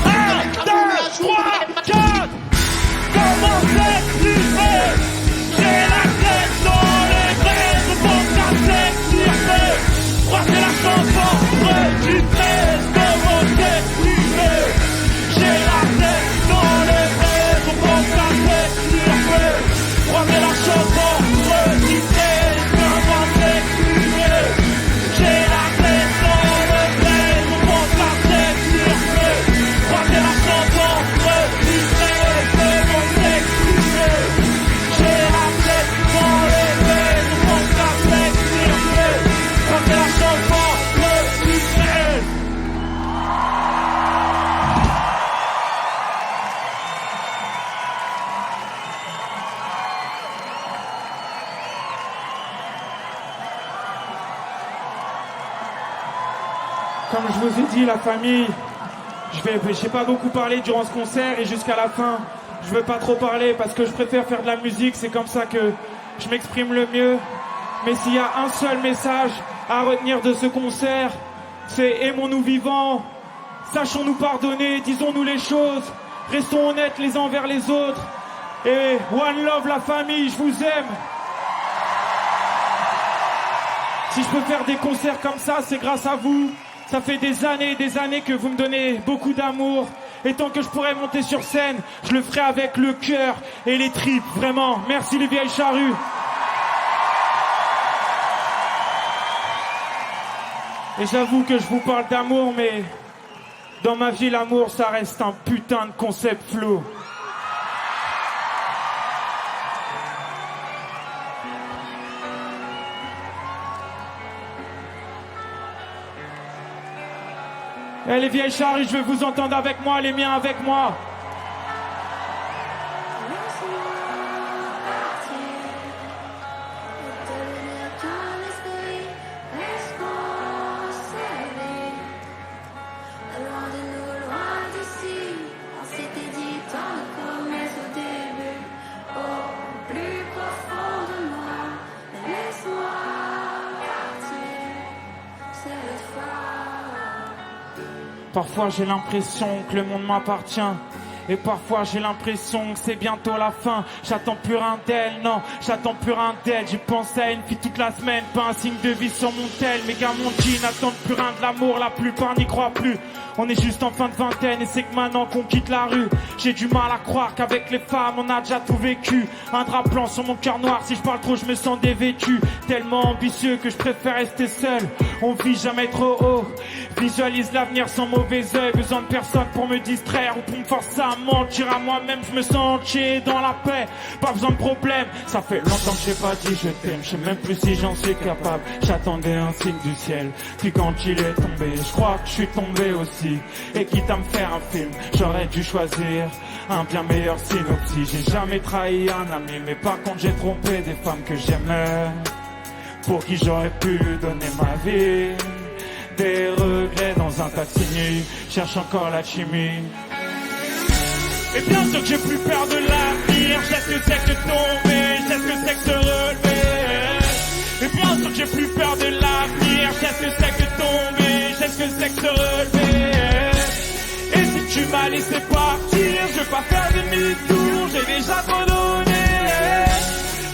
Un, deux, trois, quatre. Comment s'exprimer? J'ai la tête dans les braises, on pense qu'à s'extirper. Croiser la chance vendredi 13, comment s'exprimer? J'ai la tête dans les braises, on pense qu'à s'extirper. Croiser la chance vendredi 13, comment s'exprimer? J'ai la tête dans les braises, on pense qu'à s'extirper. Croiser la chance vendredi 13, comment s'exprimer? J'ai la tête dans les braises, on pense qu'à s'extirper. Croiser la chance vendredi 13. Comme je vous ai dit, la famille, j'ai pas beaucoup parlé durant ce concert et jusqu'à la fin, je veux pas trop parler parce que je préfère faire de la musique, c'est comme ça que je m'exprime le mieux. Mais s'il y a un seul message à retenir de ce concert, c'est aimons-nous vivants, sachons-nous pardonner, disons-nous les choses, restons honnêtes les uns envers les autres. Et one love la famille, je vous aime. Si je peux faire des concerts comme ça, c'est grâce à vous. Ça fait des années et des années que vous me donnez beaucoup d'amour. Et tant que je pourrais monter sur scène, je le ferai avec le cœur et les tripes, vraiment. Merci les vieilles charrues. Et j'avoue que je vous parle d'amour, mais dans ma vie, l'amour, ça reste un putain de concept flou. Eh les vieilles charrues, je veux vous entendre avec moi, les miens avec moi. Parfois j'ai l'impression que le monde m'appartient. Et parfois j'ai l'impression que c'est bientôt la fin. J'attends plus rien d'elle, non, j'attends plus rien d'elle. J'y pense à une fille toute la semaine, pas un signe de vie sur mon tel. Mes gars m'ont dit n'attendent plus rien de l'amour, la plupart n'y croient plus. On est juste en fin de vingtaine et c'est que maintenant qu'on quitte la rue. J'ai du mal à croire qu'avec les femmes on a déjà tout vécu. Un drap blanc sur mon cœur noir, si je parle trop je me sens dévêtu. Tellement ambitieux que je préfère rester seul. On vit jamais trop haut, visualise l'avenir sans mauvais œil. Besoin de personne pour me distraire ou pour me forcer à mentir à moi-même. Je me sens entier dans la paix, pas besoin de problème. Ça fait longtemps que j'ai pas dit je t'aime, je sais même plus si j'en suis capable. J'attendais un signe du ciel, puis quand il est tombé, je crois que je suis tombé aussi. Et quitte à me faire un film, j'aurais dû choisir un bien meilleur synopsis. J'ai jamais trahi un ami, mais par contre j'ai trompé des femmes que j'aimais, pour qui j'aurais pu donner ma vie. Des regrets dans un taxi nuit, cherche encore la chimie. Et bien sûr que j'ai plus peur de l'avenir, je sais ce que c'est que de tomber, je sais ce que c'est que se relever. Et bien sûr que j'ai plus peur de l'avenir, je sais ce que c'est que de tomber, je sais ce que c'est que se relever. Et si tu m'as laissé partir, je vais pas faire demi-tour, j'ai déjà trop donné.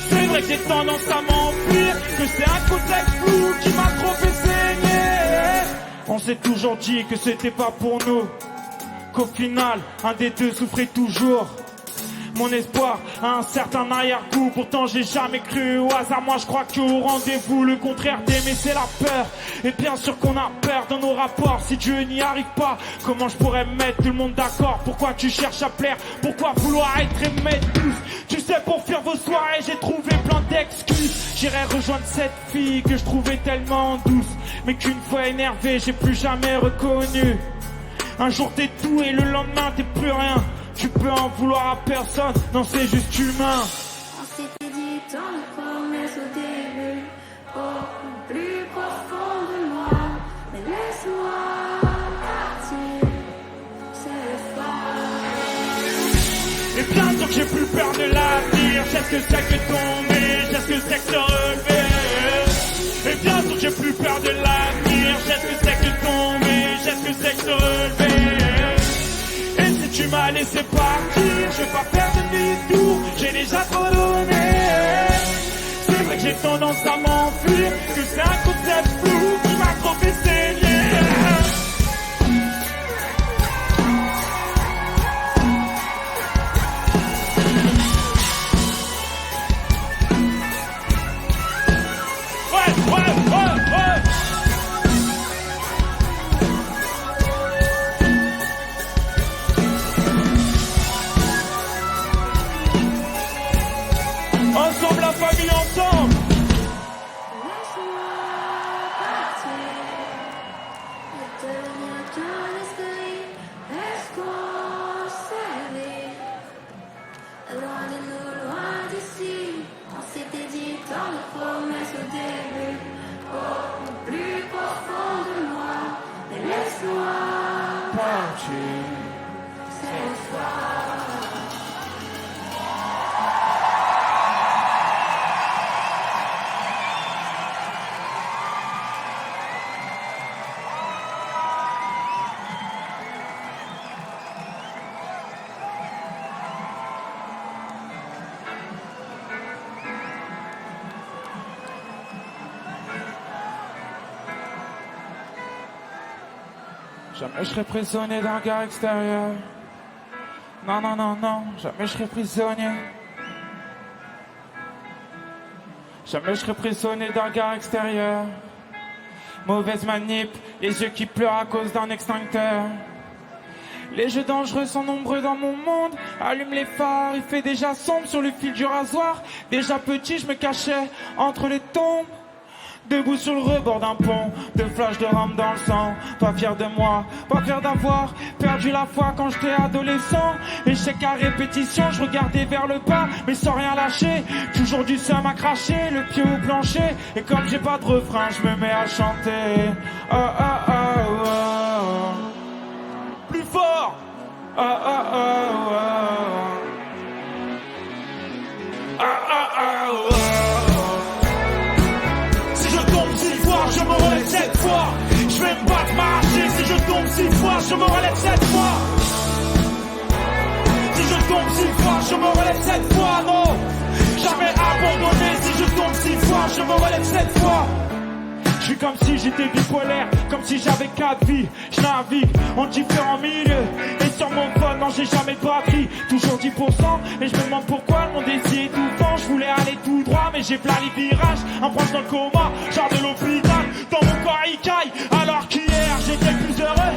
C'est vrai que j'ai tendance à m'enfuir, que c'est un coup de tête flou qui m'a trop fait saigner. On s'est toujours dit que c'était pas pour nous, qu'au final, un des deux souffrait toujours. Mon espoir a un certain arrière-goût, pourtant j'ai jamais cru au hasard. Moi je crois qu'au rendez-vous, le contraire d'aimer c'est la peur. Et bien sûr qu'on a peur dans nos rapports, si Dieu n'y arrive pas, comment je pourrais mettre tout le monde d'accord? Pourquoi tu cherches à plaire? Pourquoi vouloir être aimé de tous? Tu sais, pour faire vos soirées, j'ai trouvé plein d'excuses. J'irai rejoindre cette fille que je trouvais tellement douce, mais qu'une fois énervé, j'ai plus jamais reconnu. Un jour t'es tout et le lendemain t'es plus rien. Tu peux en vouloir à personne, non c'est juste humain. On s'était dit tant de promesses au début, au plus profond de moi. Mais laisse-moi partir, c'est fort. Et bien sûr que j'ai plus peur de l'avenir, je sais ce que c'est que tomber, je sais ce que c'est que se relever. Et bien sûr que j'ai plus peur de l'avenir, je sais ce que c'est que tomber, je sais ce que c'est que se relever. Tu m'as laissé partir, je vais pas faire demi-tour, j'ai déjà trop donné. C'est vrai que j'ai tendance à m'enfuir, que c'est un concept flou qui m'a trop fait saigner. Ensemble, la famille, ensemble. Laisse-moi partir, et devenir qu'un esprit, laisse-moi s'aimer. Loin de nous, loin d'ici, on s'était dit tant de promesses au début, au plus profond de moi. Mais laisse-moi Partir. c'est fort. Jamais je serai prisonnier d'un regard extérieur. Non, non, non, non, jamais je serai prisonnier. Jamais je serai prisonnier d'un regard extérieur. Mauvaise manip, les yeux qui pleurent à cause d'un extincteur. Les jeux dangereux sont nombreux dans mon monde. Allume les phares, il fait déjà sombre sur le fil du rasoir. Déjà petit, je me cachais entre les tombes. Debout sur le rebord d'un pont, de flashs de rame dans le sang. Pas fier de moi, pas fier d'avoir perdu la foi quand j'étais adolescent. Échec à répétition, je regardais vers le bas, mais sans rien lâcher. Toujours du seum à cracher, le pied au plancher. Et comme j'ai pas de refrain, je me mets à chanter. Oh, oh, oh, oh. Plus fort. Oh, oh, oh, oh. Oh, oh, oh, oh. Je me relève 7 fois. Je vais me battre, m'arracher. Si je tombe 6 fois, je me relève 7 fois. Si je tombe 6 fois, je me relève 7 fois. Non, jamais abandonné. Si je tombe 6 fois, je me relève 7 fois. Je suis comme si j'étais bipolaire, comme si j'avais 4 vies. Je navigue en différents milieux. Et sur mon phone, non, j'ai jamais de batterie. Toujours 10%. Et je me demande pourquoi le monde est si étouffant. Je voulais aller tout droit, mais j'ai plein les virages. Un proche dans le coma, genre de l'hôpital. Dans mon corps, il caille. Alors qu'hier, j'étais plus heureux.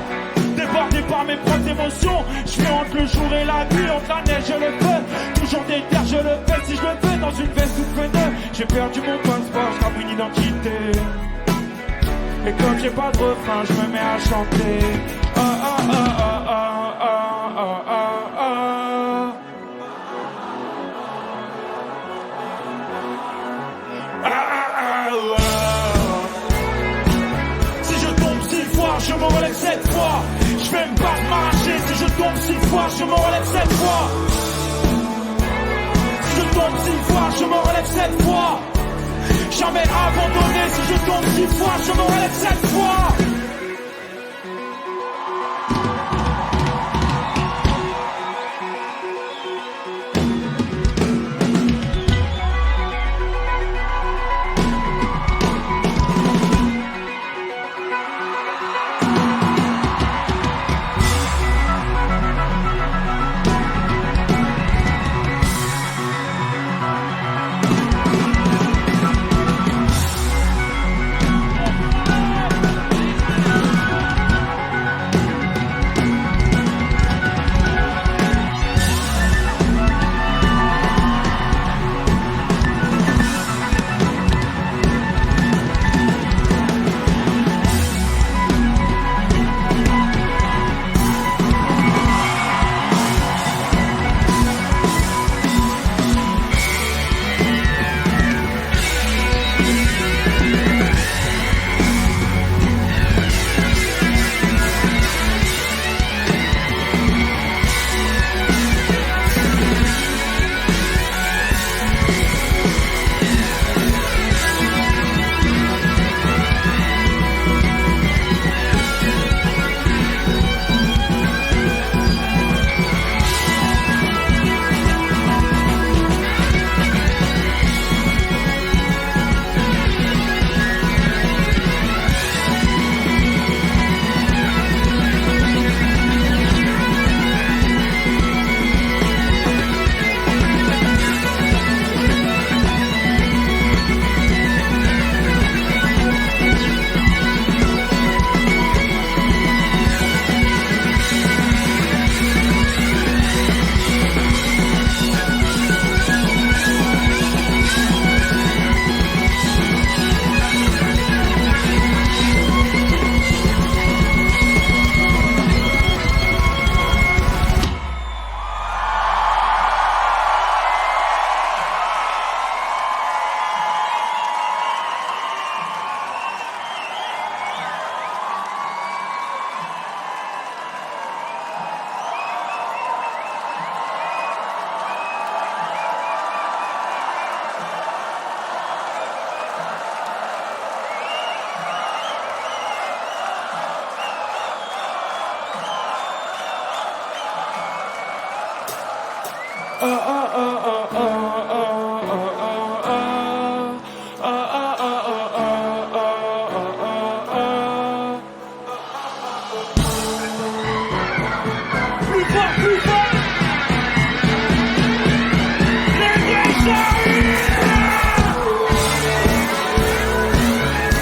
Débordé par mes propres émotions. Je suis entre le jour et la nuit, entre la neige et le feu. Toujours des terres, je le fais si je le fais. Dans une veste toute pneu. J'ai perdu mon passeport, je crame une identité. Et comme j'ai pas de refrain, je me mets à chanter. Oh, oh, oh, oh, oh, oh, oh, oh, oh. Ah, ah, ah, oh. Si je tombe 6 fois, je me relève 7 fois. Je vais me battre, m'arracher. Si je tombe 6 fois, je me relève 7 fois. Si je tombe 6 fois, je me relève 7 fois. Jamais abandonné, si je tombe 6 fois, je me relève 7 fois.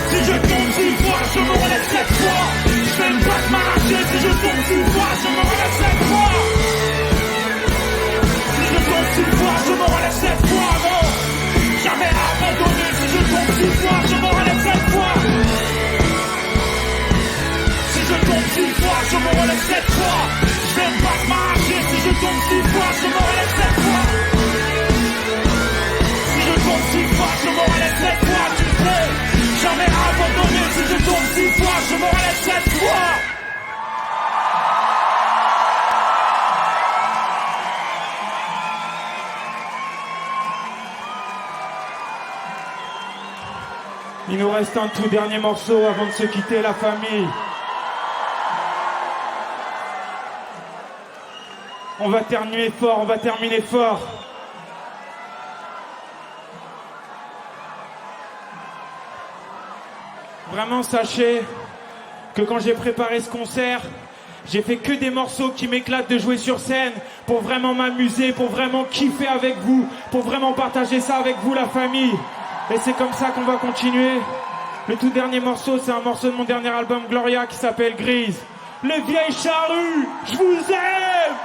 Si je tombe 6 fois, je tombe 6 fois, je me relève 7 fois. Si je tombe 6 fois, je me relève 7 fois, non. Jamais abandonné, si je tombe 6 fois, je me relève 7 fois. Si je tombe 6 fois, je me relève 7 fois. Je vais pas m'arracher, si je tombe 6 fois, je me relève 7 fois. Si je tombe 6 fois, je me relève 7 fois, tu sais. Jamais abandonné, si je tombe 6 fois, je me relève 7 fois. Il nous reste un tout dernier morceau avant de se quitter, la famille. On va terminer fort, on va terminer fort. Vraiment, sachez que quand j'ai préparé ce concert, j'ai fait que des morceaux qui m'éclatent de jouer sur scène pour vraiment m'amuser, pour vraiment kiffer avec vous, pour vraiment partager ça avec vous, la famille. Et c'est comme ça qu'on va continuer. Le tout dernier morceau, c'est un morceau de mon dernier album Gloria qui s'appelle Grise. Les vieilles charrues, je vous aime!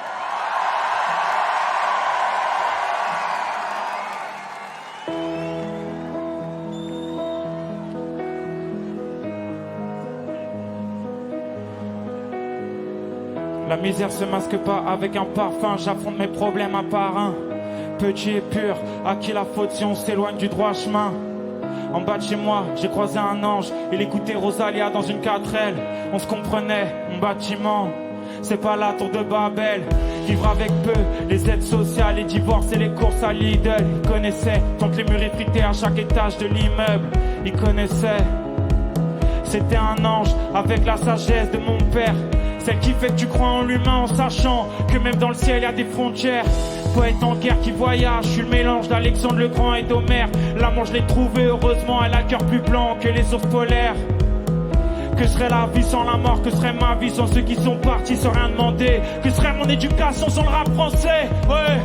La misère se masque pas avec un parfum, j'affronte mes problèmes un par un. Petit et pur, à qui la faute si on s'éloigne du droit chemin? En bas de chez moi, j'ai croisé un ange, il écoutait Rosalia dans une 4L. On se comprenait, mon bâtiment, c'est pas la tour de Babel. Vivre avec peu, les aides sociales, les divorces et les courses à Lidl. Il connaissait, tant que les murs effrités à chaque étage de l'immeuble. Il connaissait, c'était un ange avec la sagesse de mon père. Celle qui fait que tu crois en l'humain en sachant que même dans le ciel y a des frontières. Poète en guerre qui voyage, je suis le mélange d'Alexandre le Grand et d'Homère. L'amour je l'ai trouvé, heureusement elle a le cœur plus blanc que les ours polaires. Que serait la vie sans la mort, que serait ma vie sans ceux qui sont partis sans rien demander. Que serait mon éducation sans le rap français, ouais.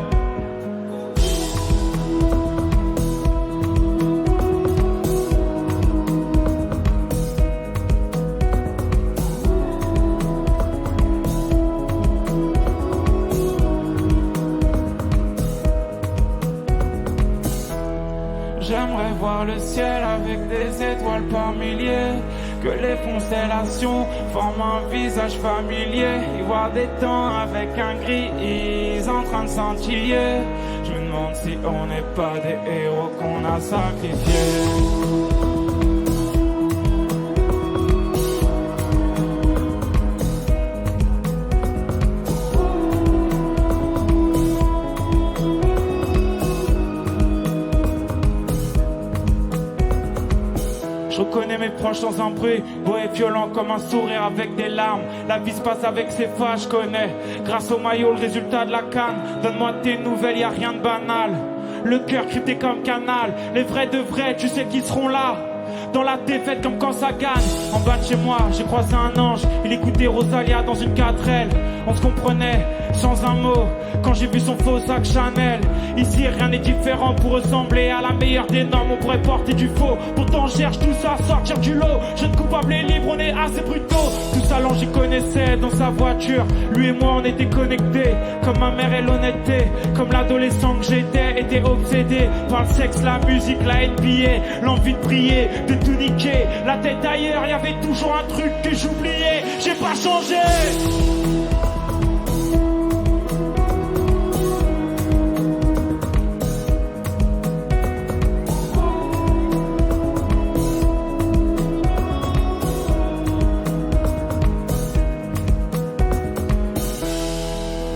J'aimerais voir le ciel avec des étoiles par milliers. Que les constellations forment un visage familier. Y voir des temps avec un gris en train de scintiller. Je me demande si on n'est pas des héros qu'on a sacrifiés. Je reconnais mes proches sans un bruit, beau et violent comme un sourire avec des larmes. La vie se passe avec ses phases, je connais. Grâce au maillot, le résultat de la canne. Donne-moi tes nouvelles, y a rien de banal. Le cœur crypté comme canal. Les vrais de vrais, tu sais qu'ils seront là. Dans la défaite comme quand ça gagne. En bas de chez moi, j'ai croisé un ange. Il écoutait Rosalia dans une 4L. On se comprenait sans un mot. Quand j'ai vu son faux sac Chanel. Ici rien n'est différent pour ressembler à la meilleure des normes. On pourrait porter du faux. Pourtant on cherche tout ça à sortir du lot. Jeune coupable et libre, on est assez brutaux. Tout ça l'ange j'y connaissais dans sa voiture. Lui et moi on était connectés. Comme ma mère et l'honnêteté. Comme l'adolescent que j'étais, était obsédé par le sexe, la musique, la NBA. L'envie de prier, de tout niquer. La tête ailleurs, y avait toujours un truc que j'oubliais. J'ai pas changé.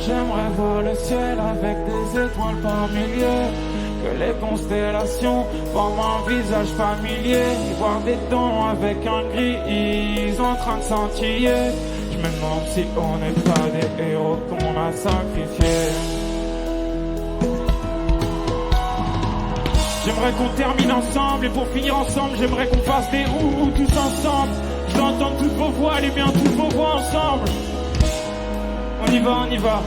J'aimerais voir le ciel avec des étoiles par milliers. Que les constellations forment un visage familier. Y voir des dents avec un gris en train de scintiller. Je me demande si on n'est pas des héros qu'on a sacrifiés. J'aimerais qu'on termine ensemble et pour finir ensemble, j'aimerais qu'on fasse des ouh tous ensemble. Je veux entendre toutes vos voix, les miens, toutes vos voix ensemble. On y va, on y va.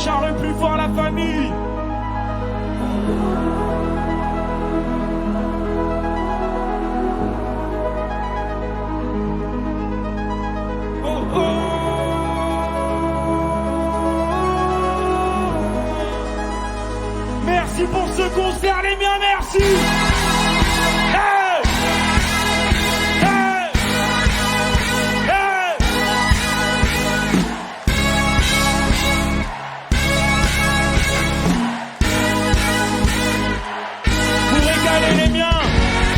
charrues, plus fort la famille. Oh, oh. Merci pour ce concert, les miens, merci. Hey! Hey! Hey! Pour régaler les miens,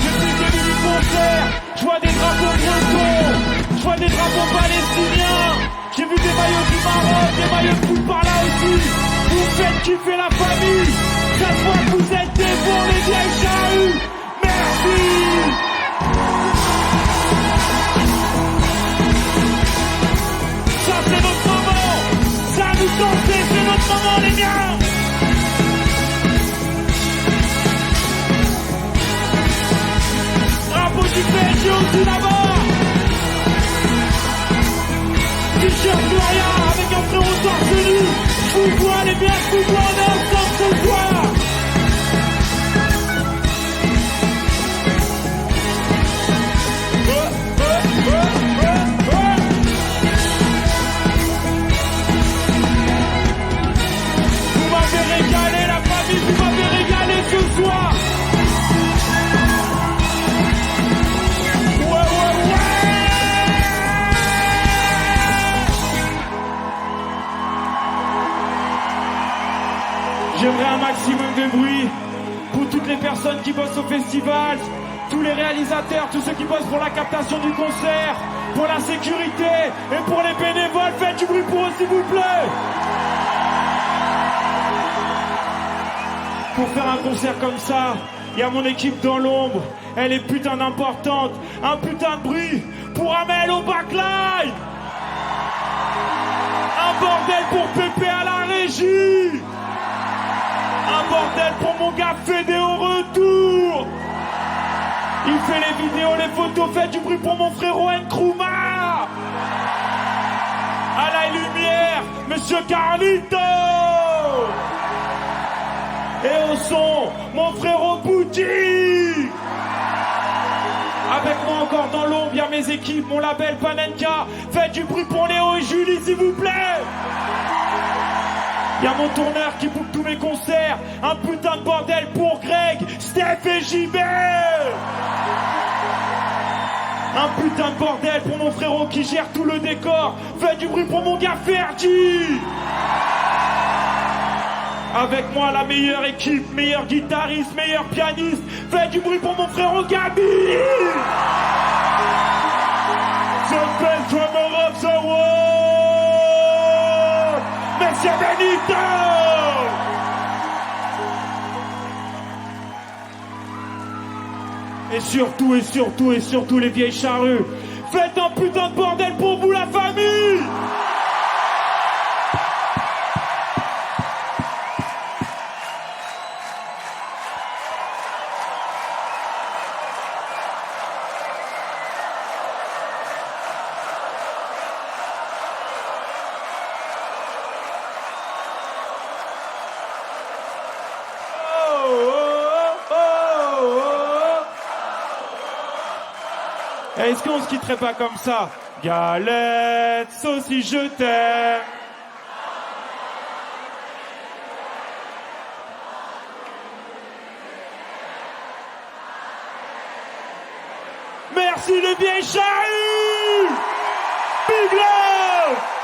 depuis le début du concert, je vois des drapeaux bretons, je vois des drapeaux palestiniens, j'ai vu des maillots du Maroc, des maillots de foot par là aussi. Vous faites kiffer la famille, ça se voit que vous êtes des bons, les vieilles charrues. Merci. Ça c'est notre moment, ça nous danser, c'est notre moment les miens. Drapeau du PSG aussi là-bas. T-shirt Gloria avec un frérot torse nu. Je vous vois les biens, je vous vois, on est ensemble ce soir. Vous m'avez régalé la famille, vous m'avez régalé ce soir. J'aimerais un maximum de bruit pour toutes les personnes qui bossent au festival, tous les réalisateurs, tous ceux qui bossent pour la captation du concert, pour la sécurité et pour les bénévoles. Faites du bruit pour eux s'il vous plaît. Pour faire un concert comme ça, il y a mon équipe dans l'ombre, elle est putain d'importante. Un putain de bruit pour Amel au backline. Un bordel pour Pépé à la régie. Un bordel pour mon gars Fédé au retour. Il fait les vidéos, les photos, faites du bruit pour mon frérot Nkrumah. À la lumière, Monsieur Carlito. Et au son, mon frérot Bouti. Avec moi encore dans l'ombre, il y a mes équipes, mon label Panenka. Faites du bruit pour Léo et Julie s'il vous plaît. Y'a mon tourneur qui boucle tous mes concerts. Un putain de bordel pour Greg, Steph et JB. Un putain de bordel pour mon frérot qui gère tout le décor. Faites du bruit pour mon gars Fergie. Avec moi la meilleure équipe, meilleur guitariste, meilleur pianiste. Faites du bruit pour mon frérot Gabi. The best drummer of the world. Monsieur Benito. Et surtout les vieilles charrues. Faites un putain de bordel pour vous la famille. Est-ce qu'on se quitterait pas comme ça? Galette, saucisse, je t'aime. Merci les vieilles charrues. Big love.